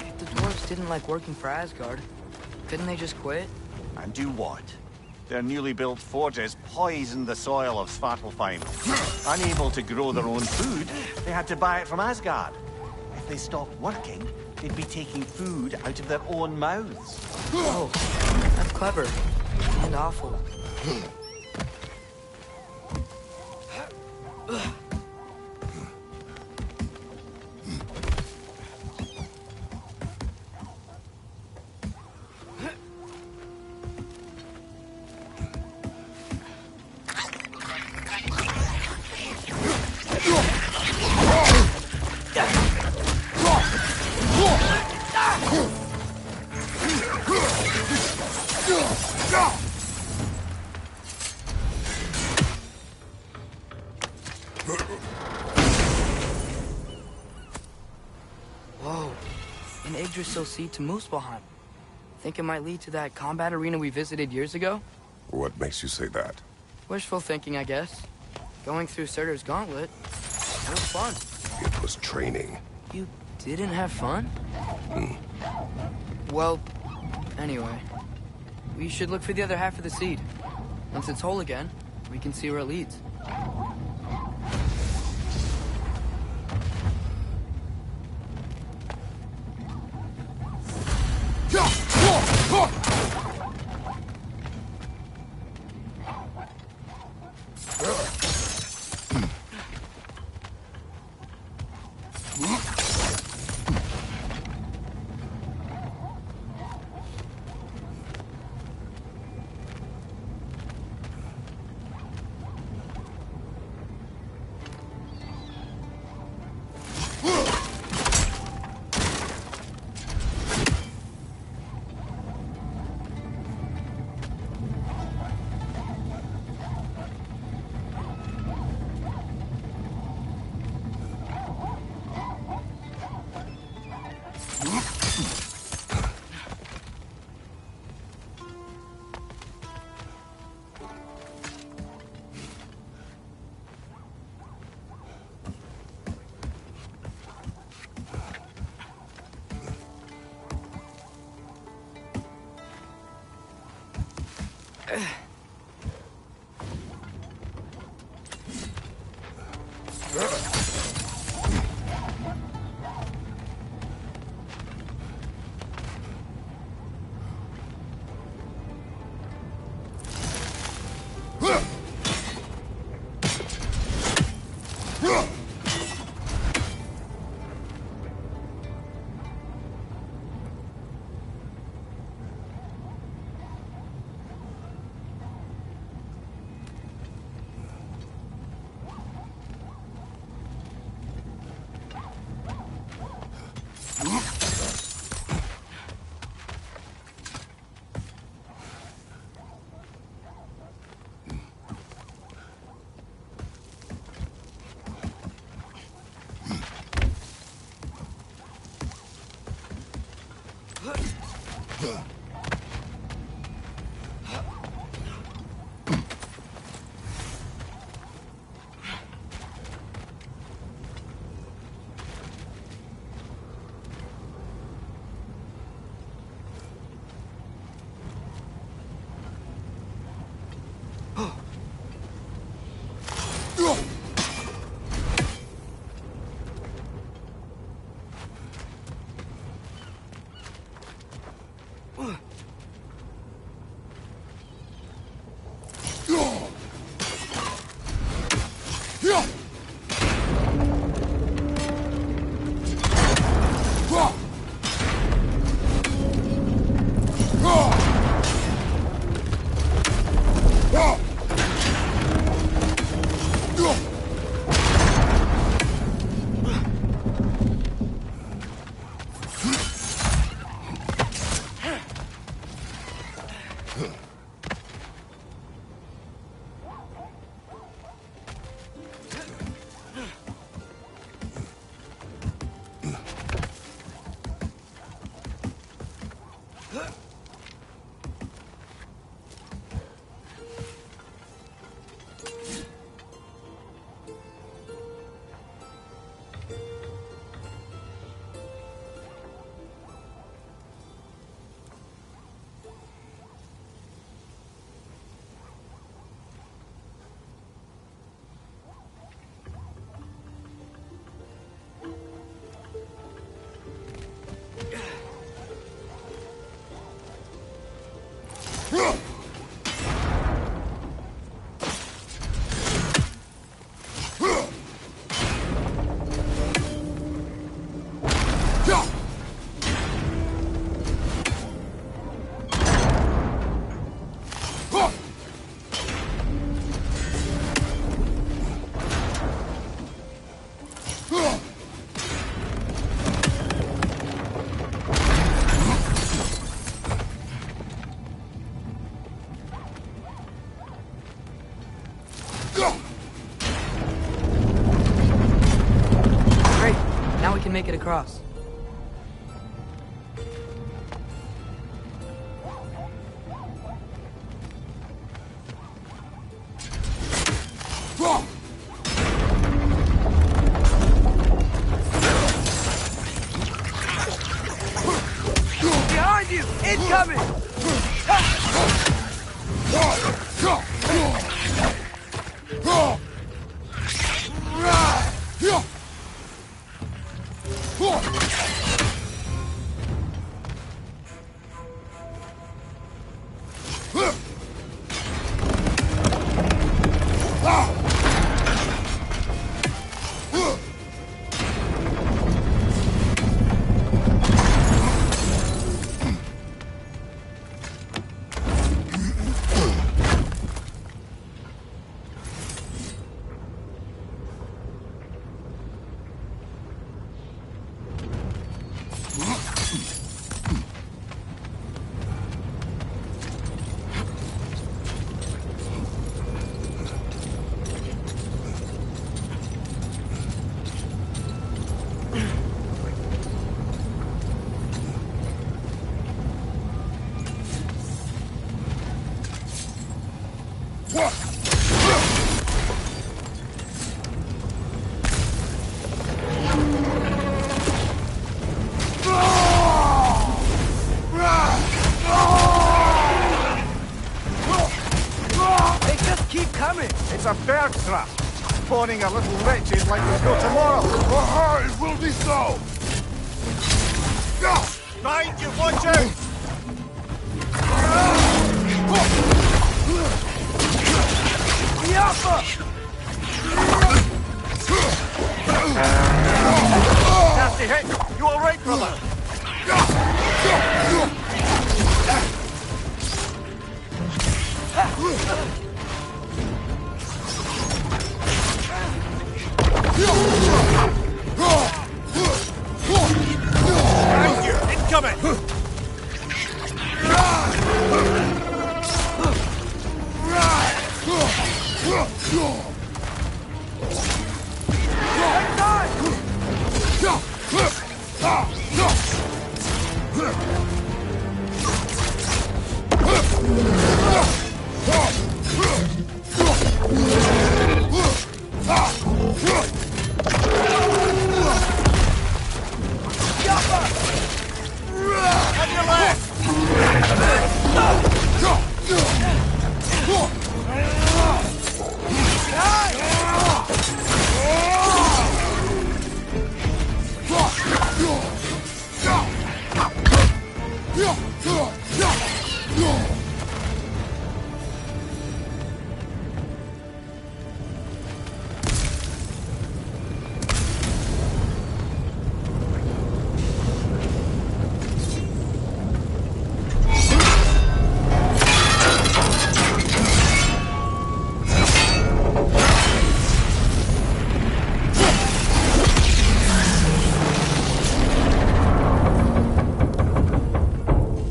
If the dwarves didn't like working for Asgard, couldn't they just quit? And do what? Their newly built forges poisoned the soil of Svartalfheim. Unable to grow their own food, they had to buy it from Asgard. If they stopped working, they'd be taking food out of their own mouths. Oh, that's clever. And awful. Whoa, an Yggdrasil seed to Muspelheim. Think it might lead to that combat arena we visited years ago? What makes you say that? Wishful thinking, I guess. Going through Surtur's gauntlet, it was fun. It was training. You didn't have fun? Well, anyway. We should look for the other half of the seed. Once it's whole again, we can see where it leads. Great. Now we can make it across. Behind you! Incoming! They just keep coming! It's a bear trap. Spawning a little wretched like there's no tomorrow. It will be so! Mind you, watch out! Nasty hit! You alright, brother? Behind you! Incoming! On your left!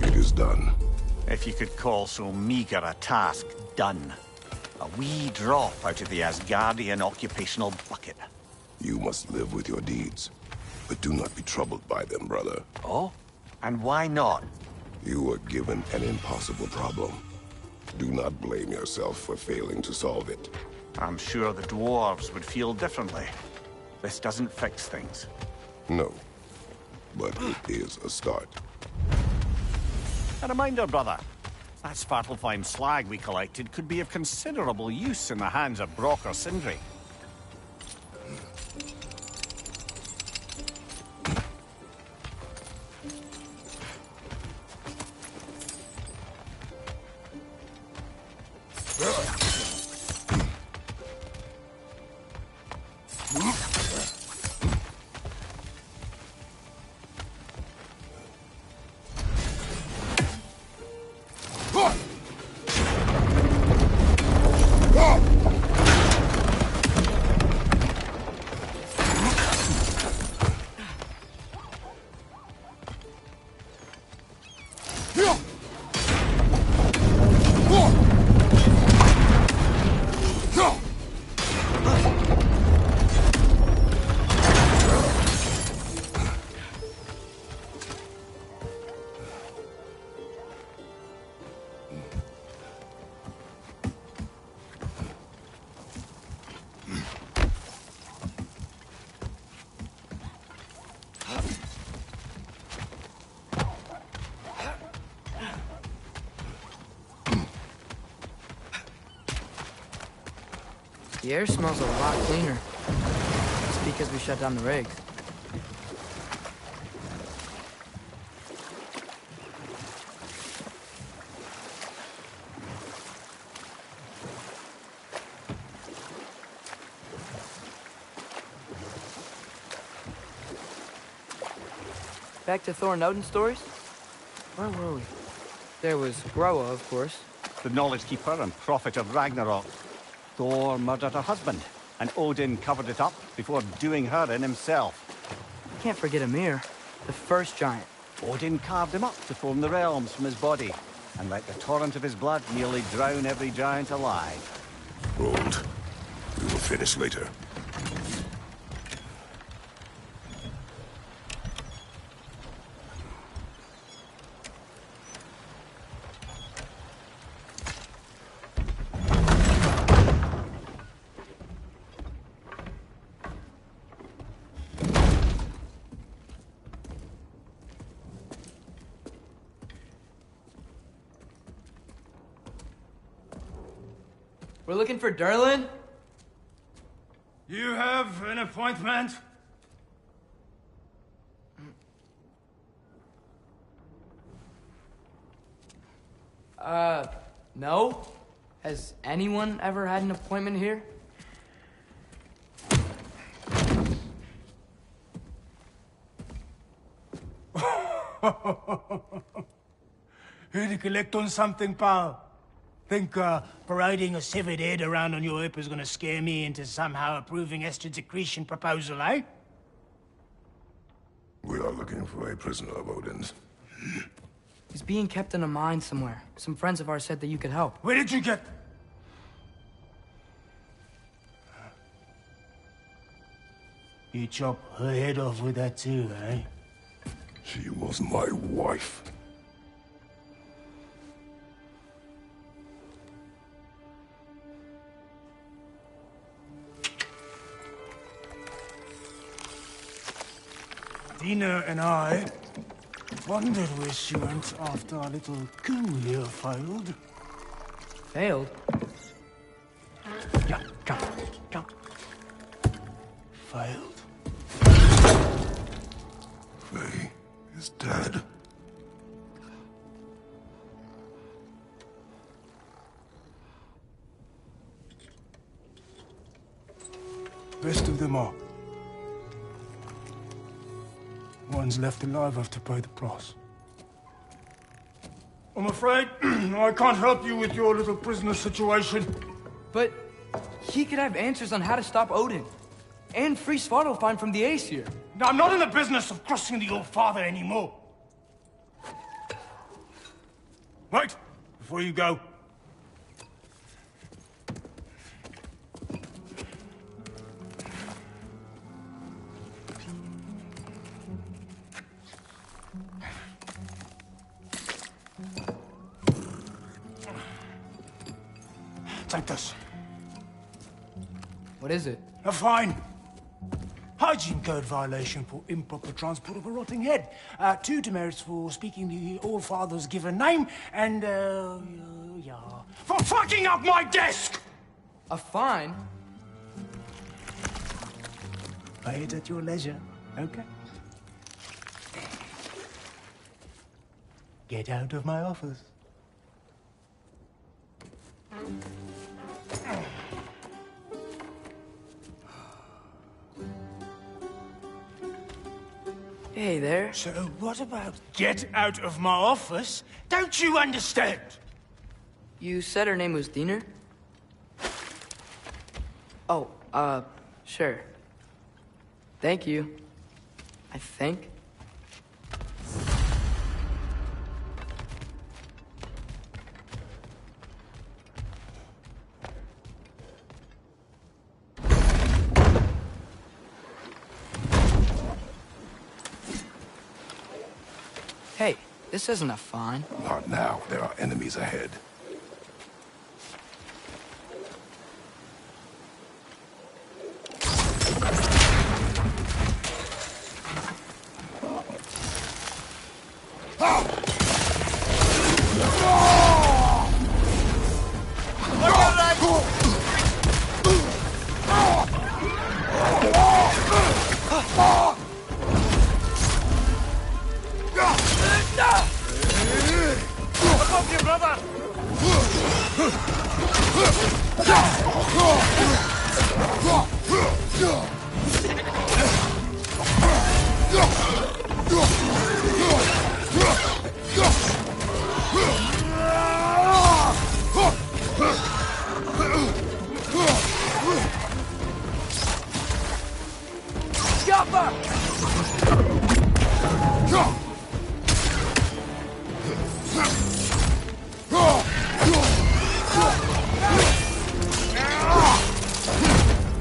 It is done. If you could call so meager a task done. A wee drop out of the Asgardian occupational bucket. You must live with your deeds, but do not be troubled by them, brother. Oh? And why not? You were given an impossible problem. Do not blame yourself for failing to solve it. I'm sure the dwarves would feel differently. This doesn't fix things. No, but it is a start. A reminder, brother. That Svartalfheim slag we collected could be of considerable use in the hands of Brock or Sindri. The air smells a lot cleaner. It's because we shut down the rigs. Back to Thor and Odin stories? Where were we? There was Groa, of course. The knowledge keeper and prophet of Ragnarok. Thor murdered her husband, and Odin covered it up before doing her in himself. You can't forget Ymir, the first giant. Odin carved him up to form the realms from his body, and let the torrent of his blood nearly drown every giant alive. Hold. We will finish later. We're looking for Durlin? You have an appointment? No. Has anyone ever had an appointment here? Here to collect on something, pal? Think parading a severed head around on your hip is gonna scare me into somehow approving Estrid's accretion proposal, eh? We are looking for a prisoner of Odin's. He's being kept in a mine somewhere. Some friends of ours said that you could help. Where did you get... You chop her head off with that too, eh? She was my wife. Dina and I wondered where she went after our little coup here failed. Failed? Yeah, jump. Failed. Faye is dead. Best of them all. One's left alive have to pay the price. I'm afraid I can't help you with your little prisoner situation. But he could have answers on how to stop Odin. And free Svartalfheim from the Aesir. Now, I'm not in the business of crossing the old father anymore. Wait, before you go. Take this. What is it? A fine. Hygiene code violation for improper transport of a rotting head. 2 demerits for speaking the All Father's given name, and, yeah, for fucking up my desk! A fine? Pay it at your leisure, okay? Get out of my office. Hey there. So what about get out of my office? Don't you understand? You said her name was Diener? Oh, sure. Thank you. I think. Hey, this isn't a fine. Not now. There are enemies ahead.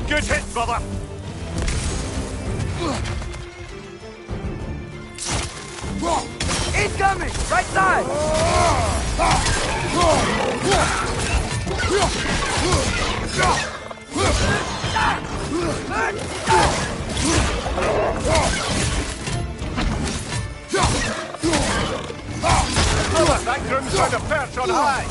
Good hit, brother! Incoming! Right side! Brother, that groom's trying to perch on high!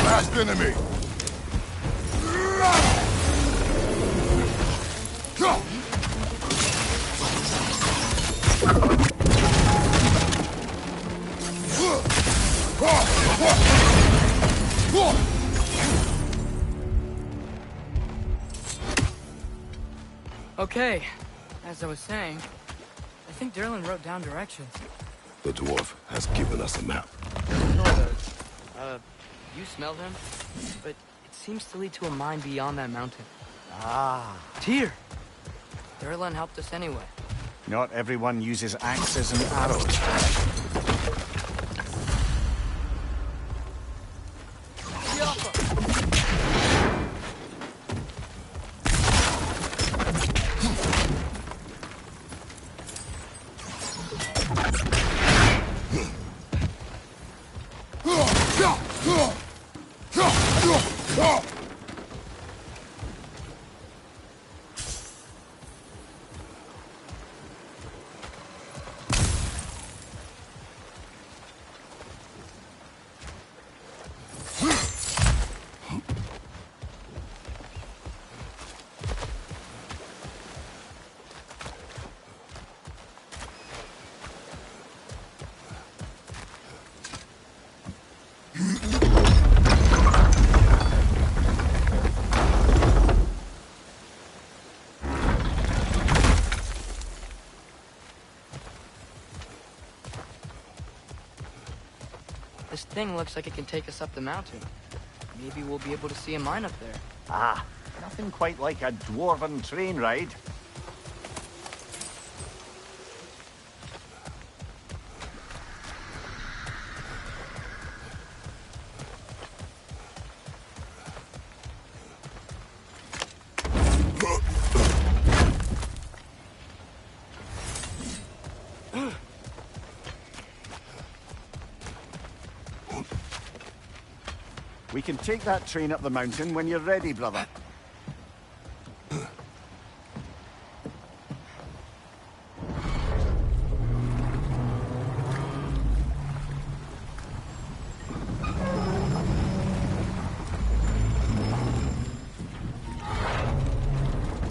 Last enemy! Okay, as I was saying, I think Derlin wrote down directions. The dwarf has given us a map. Sort of. You smelled him, but it seems to lead to a mine beyond that mountain. Ah. Tyr! Derlin helped us anyway. Not everyone uses axes and arrows. This thing looks like it can take us up the mountain. Maybe we'll be able to see a mine up there. Ah, nothing quite like a dwarven train ride. We can take that train up the mountain when you're ready, brother.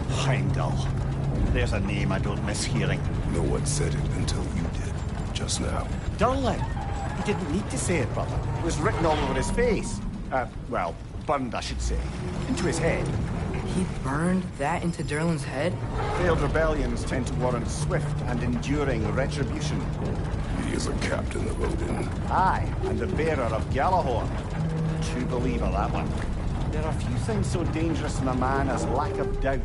Heimdall. There's a name I don't miss hearing. No one said it until you did, just now. Durlin. He didn't need to say it, brother. It was written all over his face. Well, burned, I should say. Into his head. He burned that into Derlin's head? Failed rebellions tend to warrant swift and enduring retribution. He is a captain of Odin. Aye, and the bearer of Galahorn. True believer, that one. There are few things so dangerous in a man as lack of doubt.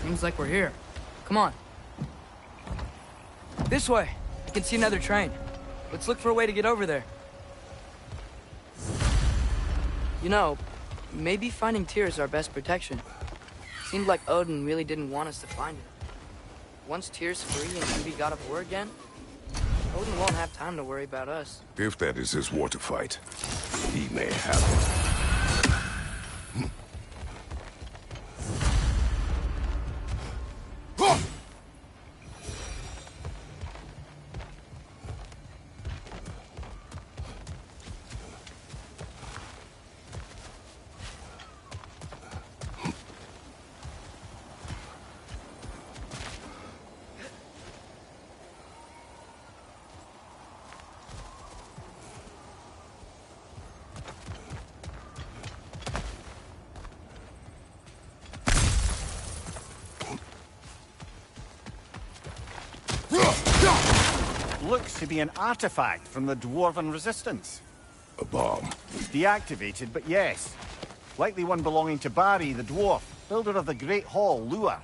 Seems like we're here. Come on. This way. I can see another train. Let's look for a way to get over there. You know, maybe finding Tyr is our best protection. Seemed like Odin really didn't want us to find it. Once Tyr's free and can be God of War again, Odin won't have time to worry about us. If that is his war to fight, he may have it. Looks to be an artifact from the Dwarven Resistance. A bomb. Deactivated, but yes. Likely one belonging to Barry, the dwarf, builder of the Great Hall, Lure.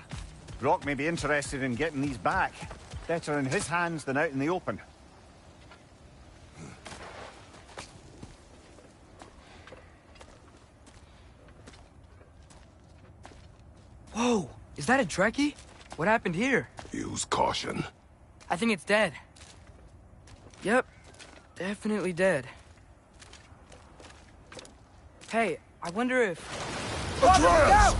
Brock may be interested in getting these back. Better in his hands than out in the open. Whoa! Is that a Trekkie? What happened here? Use caution. I think it's dead. Yep. Definitely dead. Hey, I wonder if... Atreus!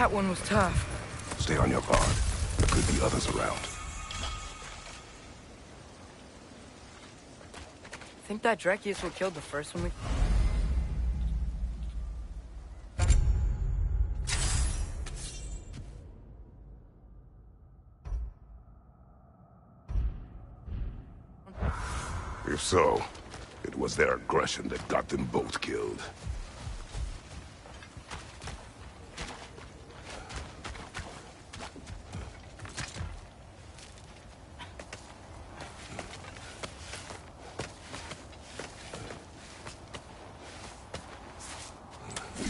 That one was tough. Stay on your guard. There could be others around. Think that Dreki is what killed the first one we... If so, it was their aggression that got them both killed.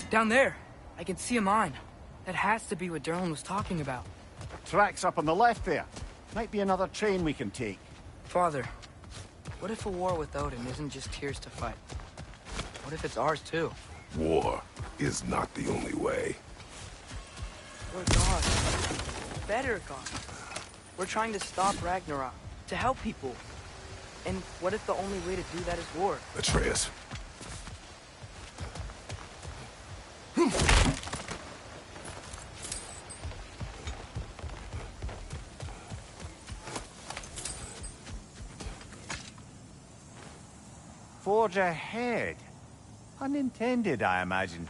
Down there, I can see a mine. That has to be what Derlin was talking about. Tracks up on the left there. Might be another train we can take. Father, what if a war with Odin isn't just tears to fight? What if it's ours too? War is not the only way. We're gods. Better gods. We're trying to stop Ragnarok, to help people. And what if the only way to do that is war? Atreus. Forge ahead. Unintended, I imagine.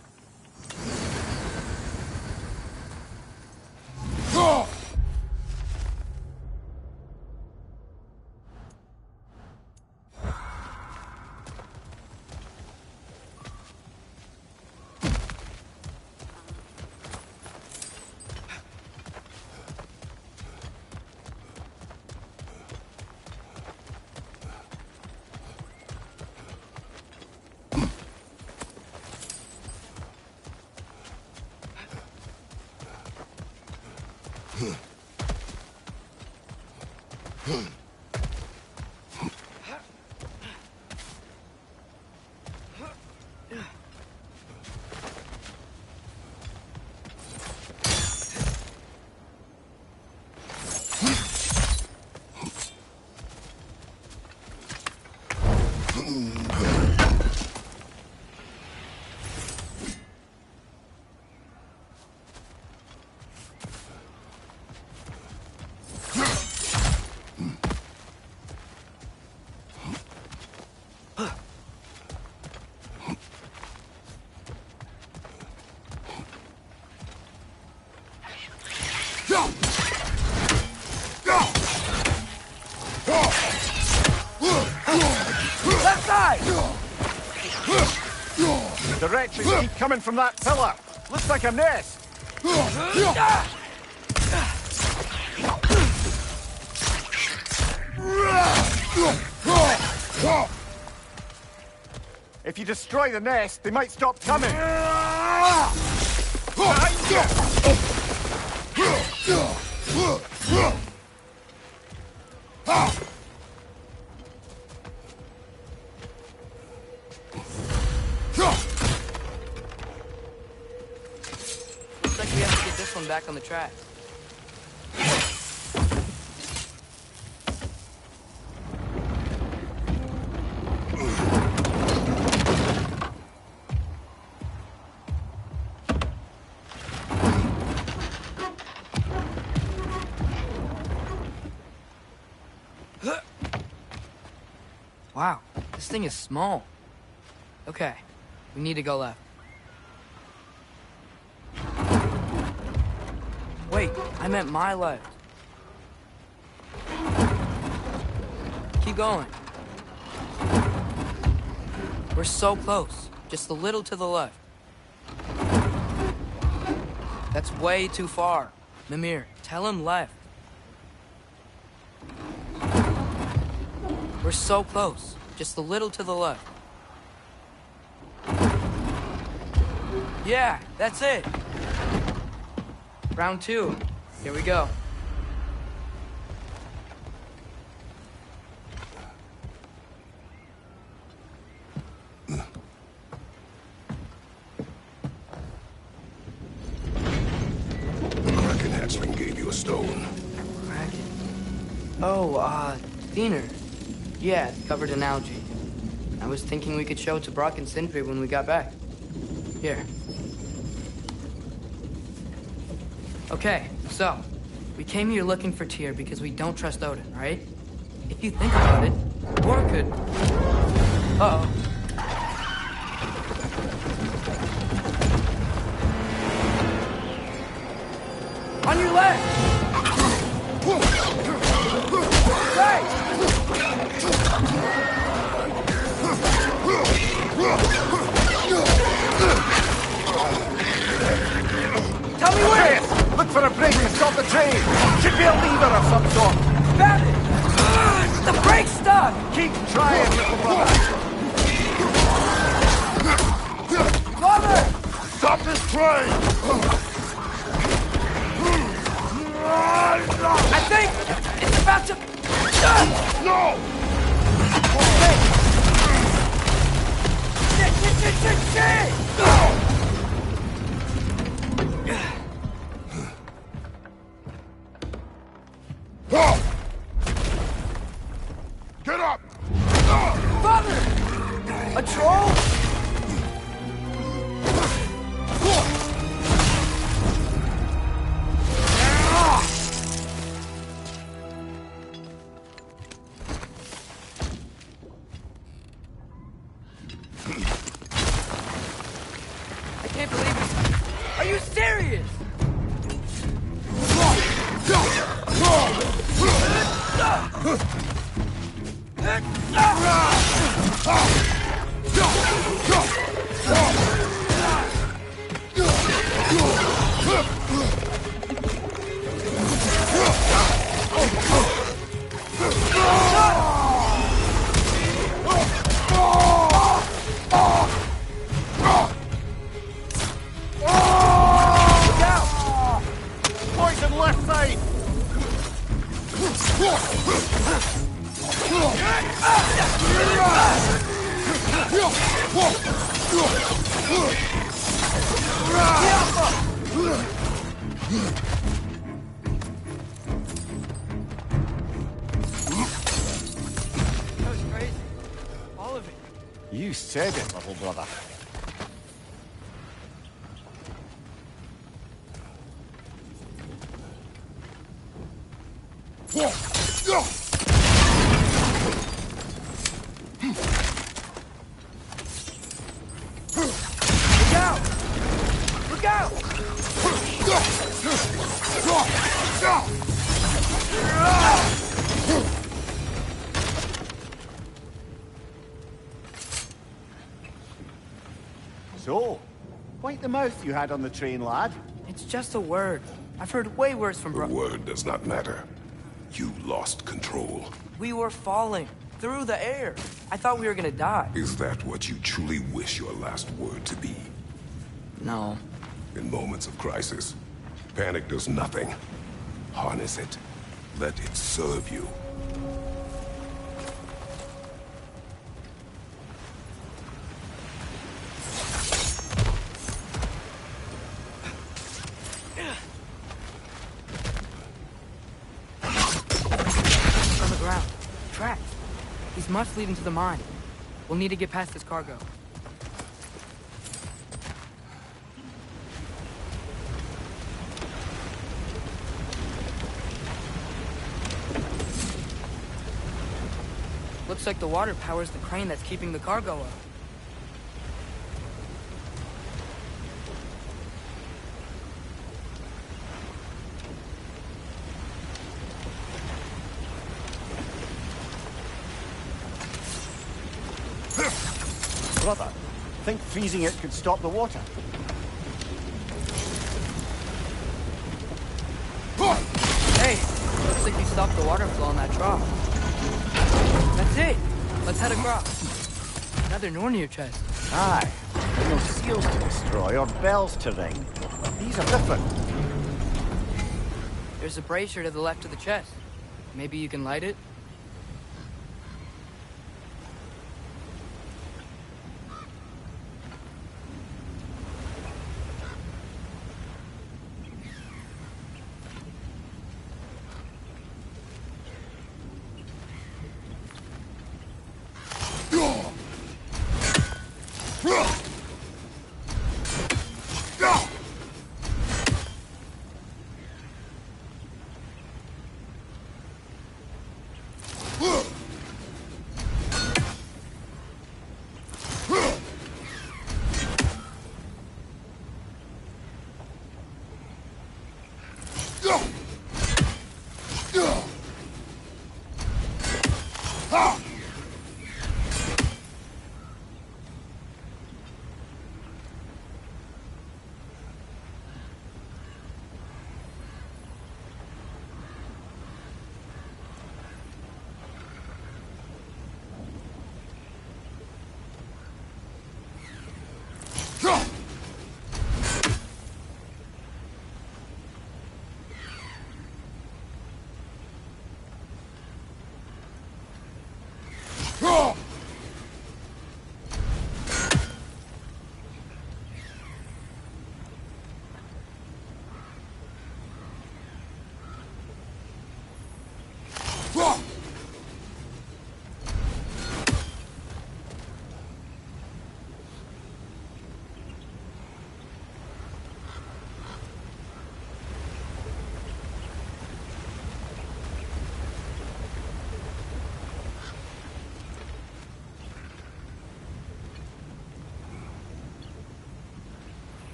Left side! Directions keep coming from that pillar. Looks like a nest. If you destroy the nest, they might stop coming. Looks like we have to get this one back on the track. Wow, this thing is small. Okay, we need to go left. Wait, I meant my left. Keep going. We're so close, just a little to the left. That's way too far. Mimir, tell him left. We're so close, just a little to the left. Yeah, that's it. Round 2. Here we go. The Kraken hatchling gave you a stone. Kraken. Oh, Thinner. Yeah, it's covered in algae. I was thinking we could show it to Brock and Sindri when we got back. Here. Okay, so, we came here looking for Tyr because we don't trust Odin, right? If you think about it, Thor could... Uh-oh. On your left! Right! Tell me where! Look for a break to stop the train. Should be a lever of some sort. Found it! The brake's stuck! Keep trying, little brother. Father! Stop this train! I think it's about to... No! Shit! Get up! Father! A troll? I can't believe this. Are you serious? Poison left side. That was crazy. All of it. You said it, little brother. Look out! Look out! So, quite the mouth you had on the train, lad. It's just a word. I've heard way worse from The word does not matter. You lost control. We were falling through the air. I thought we were gonna die. Is that what you truly wish your last word to be? No. In moments of crisis, panic does nothing. Harness it. Let it serve you. On the ground. Tracks. These must lead into the mine. We'll need to get past this cargo. Looks like the water powers the crane that's keeping the cargo up. Brother, think freezing it could stop the water? Hey, looks like you stopped the water flow on that trough. That's it. Let's head across. Another Nornir chest. Aye. No seals to destroy or bells to ring. These are different. There's a brazier to the left of the chest. Maybe you can light it?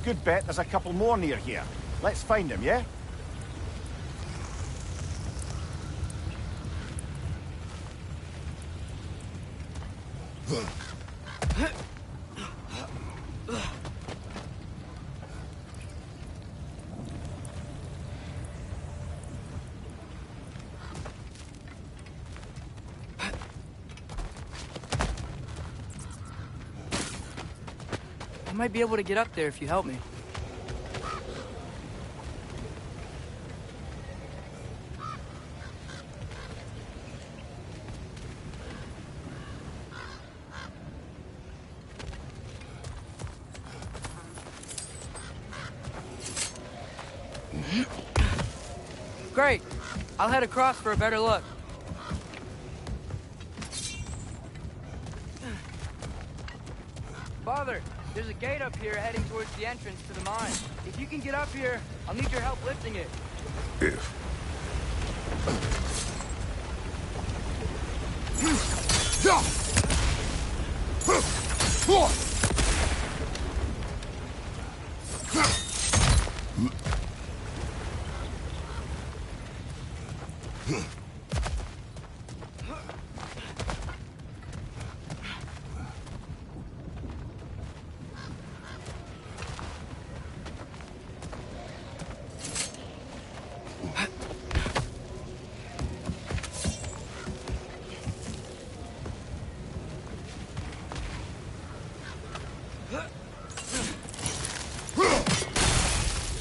Good bet there's a couple more near here. Let's find them, yeah? I might be able to get up there if you help me. Great. I'll head across for a better look. Father, there's a gate up here heading towards the entrance to the mine. If you can get up here, I'll need your help lifting it. If.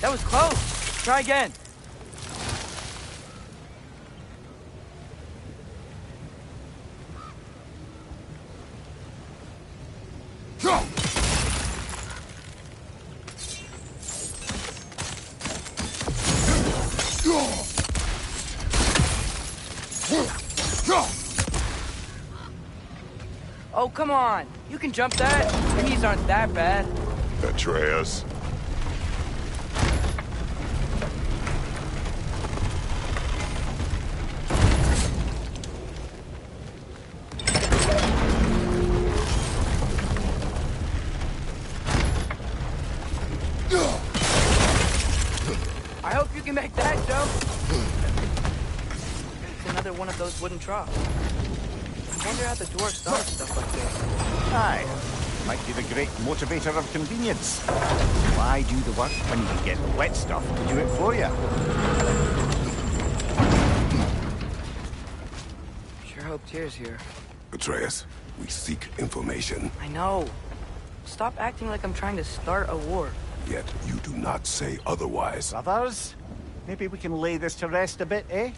That was close. Try again. Oh, come on. You can jump that. Your knees aren't that bad. Atreus. I hope you can make that jump. It's another one of those wooden troughs. I wonder how the dwarves start stuff like this. Aye. Might be the great motivator of convenience. Why do the work when you can get the wet stuff to do it for you? Sure hope Tyr's here. Atreus, we seek information. I know. Stop acting like I'm trying to start a war. Yet you do not say otherwise. Brothers, maybe we can lay this to rest a bit, eh?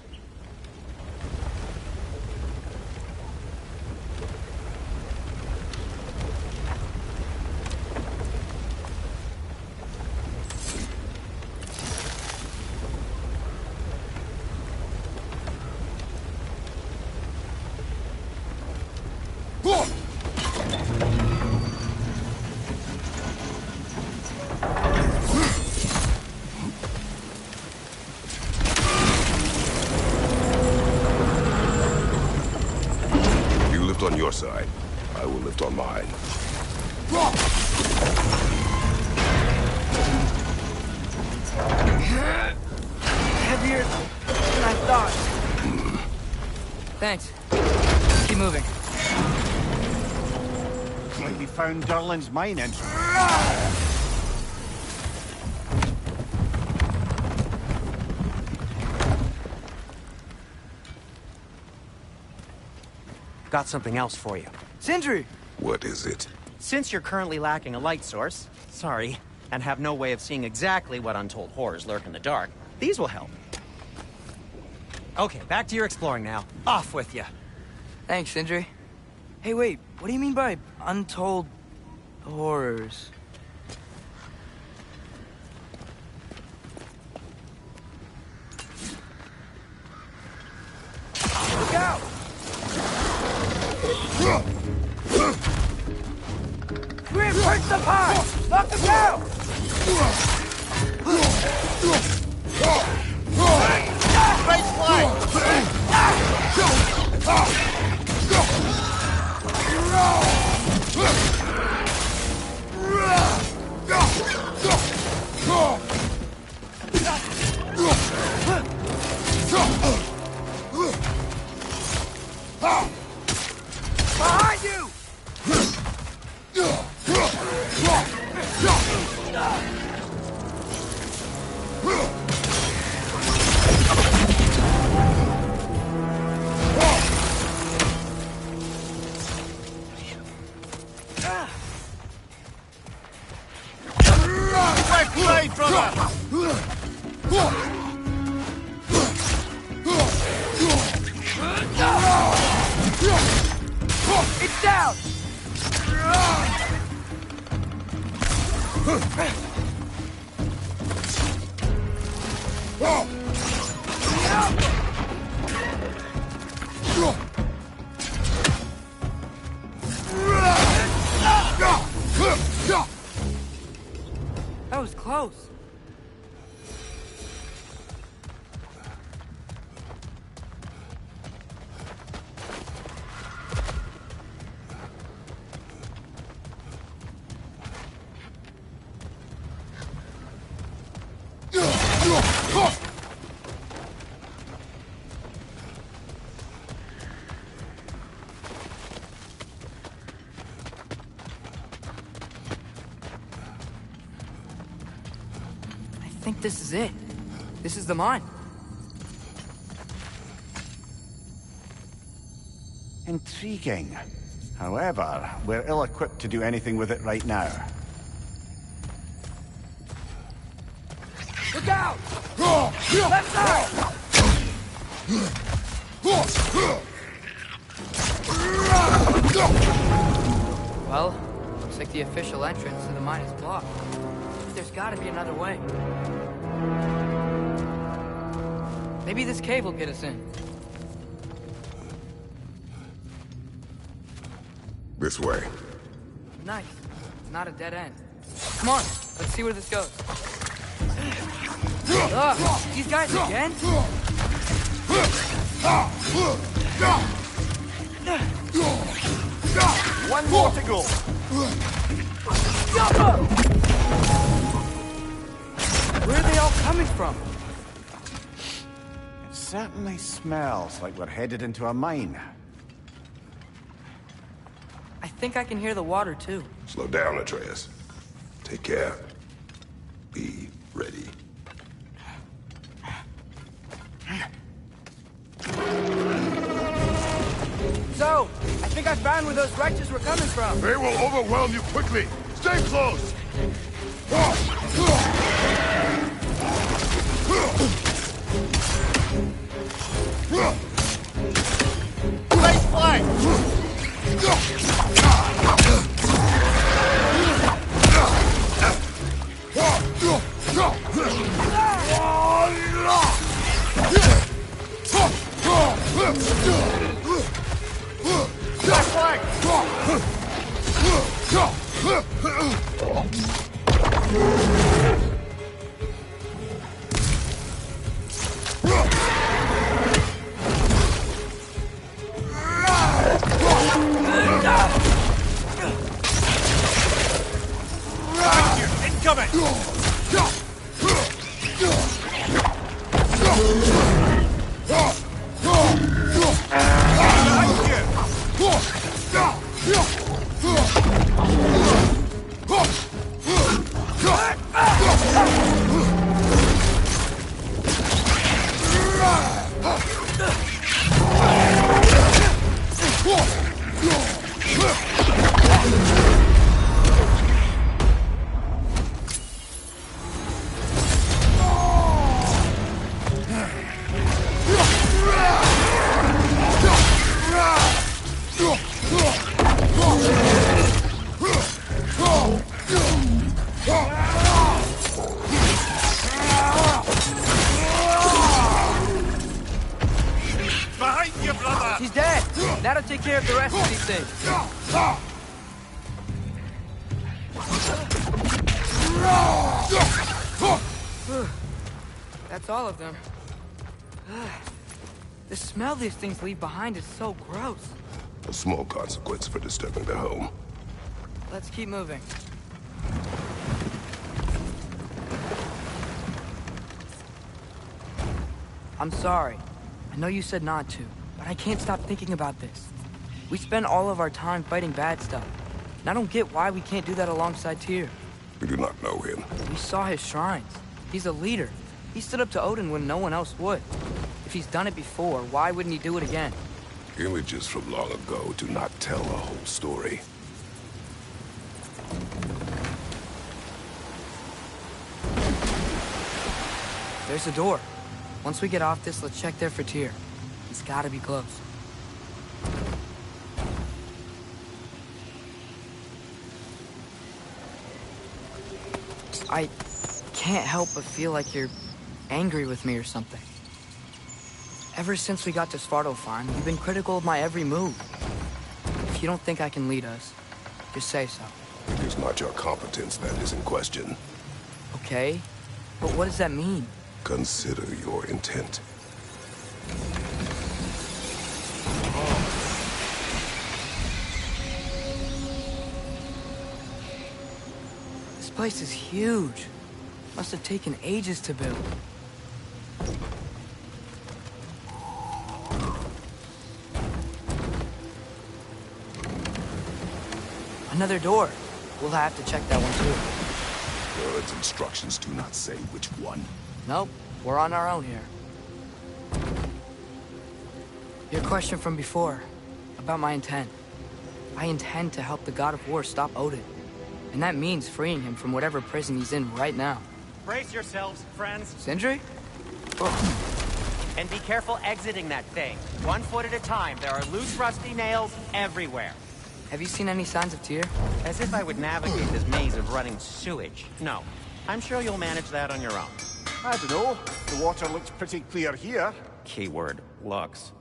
On your side, I will lift on mine. Heavier than I thought. Thanks. Keep moving. Like we found Durlin's mine entrance. Got something else for you. Sindri! What is it? Since you're currently lacking a light source, sorry, and have no way of seeing exactly what untold horrors lurk in the dark, these will help. Okay, back to your exploring now. Off with you. Thanks, Sindri. Hey, wait, what do you mean by untold horrors? Look out! Reinforce the pie! Knock them down! Right slide! Behind you! Left side, brother! It's down! That was close. I think this is it. This is the mine. Intriguing. However, we're ill-equipped to do anything with it right now. Look out! Left side! Well, looks like the official entrance to the mine is blocked. There's gotta be another way. Maybe this cave will get us in. This way. Nice. Not a dead end. Come on, let's see where this goes. Ugh, these guys again? One more to go! Where are they all coming from? It certainly smells like we're headed into a mine. I think I can hear the water too. Slow down, Atreus. Take care. Be ready. So, I think I found where those wretches were coming from. They will overwhelm you quickly. Stay close. Right flank! Left flank! Incoming! Behind you, brother! She's dead. That'll take care of the rest of these things. That's all of them. The smell these things leave behind is so gross. A small consequence for disturbing their home. Let's keep moving. I'm sorry. I know you said not to. But I can't stop thinking about this. We spend all of our time fighting bad stuff. And I don't get why we can't do that alongside Tyr. We do not know him. We saw his shrines. He's a leader. He stood up to Odin when no one else would. If he's done it before, why wouldn't he do it again? Images from long ago do not tell a whole story. There's a door. Once we get off this, let's check there for Tyr. He's gotta be close. I can't help but feel like you're angry with me or something. Ever since we got to Svartalfheim, you've been critical of my every move. If you don't think I can lead us, just say so. It is not your competence that is in question. Okay? But what does that mean? Consider your intent. This place is huge. Must have taken ages to build. Another door. We'll have to check that one too. Bird's instructions do not say which one. Nope, we're on our own here. Your question from before, about my intent. I intend to help the God of War stop Odin. And that means freeing him from whatever prison he's in right now. Brace yourselves, friends, Sindri? and be careful exiting that thing. 1 foot at a time. There are loose, rusty nails everywhere. Have you seen any signs of Tyr? As if I would navigate this maze of running sewage. No. I'm sure you'll manage that on your own. I don't know. The water looks pretty clear here. Keyword, looks.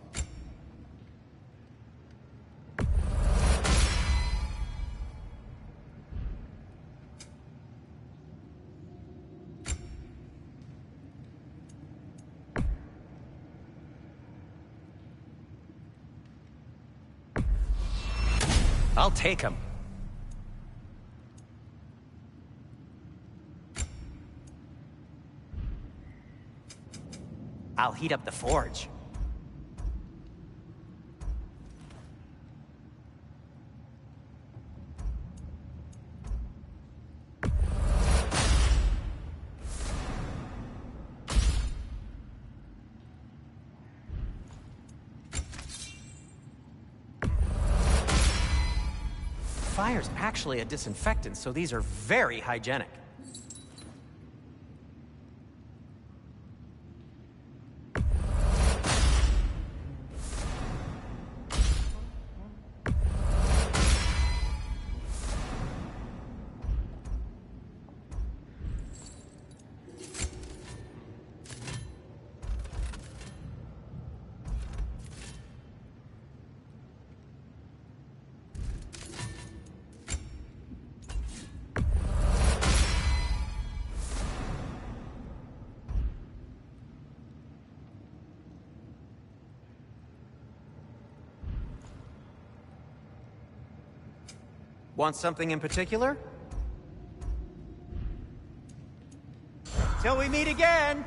I'll take him. I'll heat up the forge. Fire's actually a disinfectant, so these are very hygienic. Want something in particular? Till we meet again!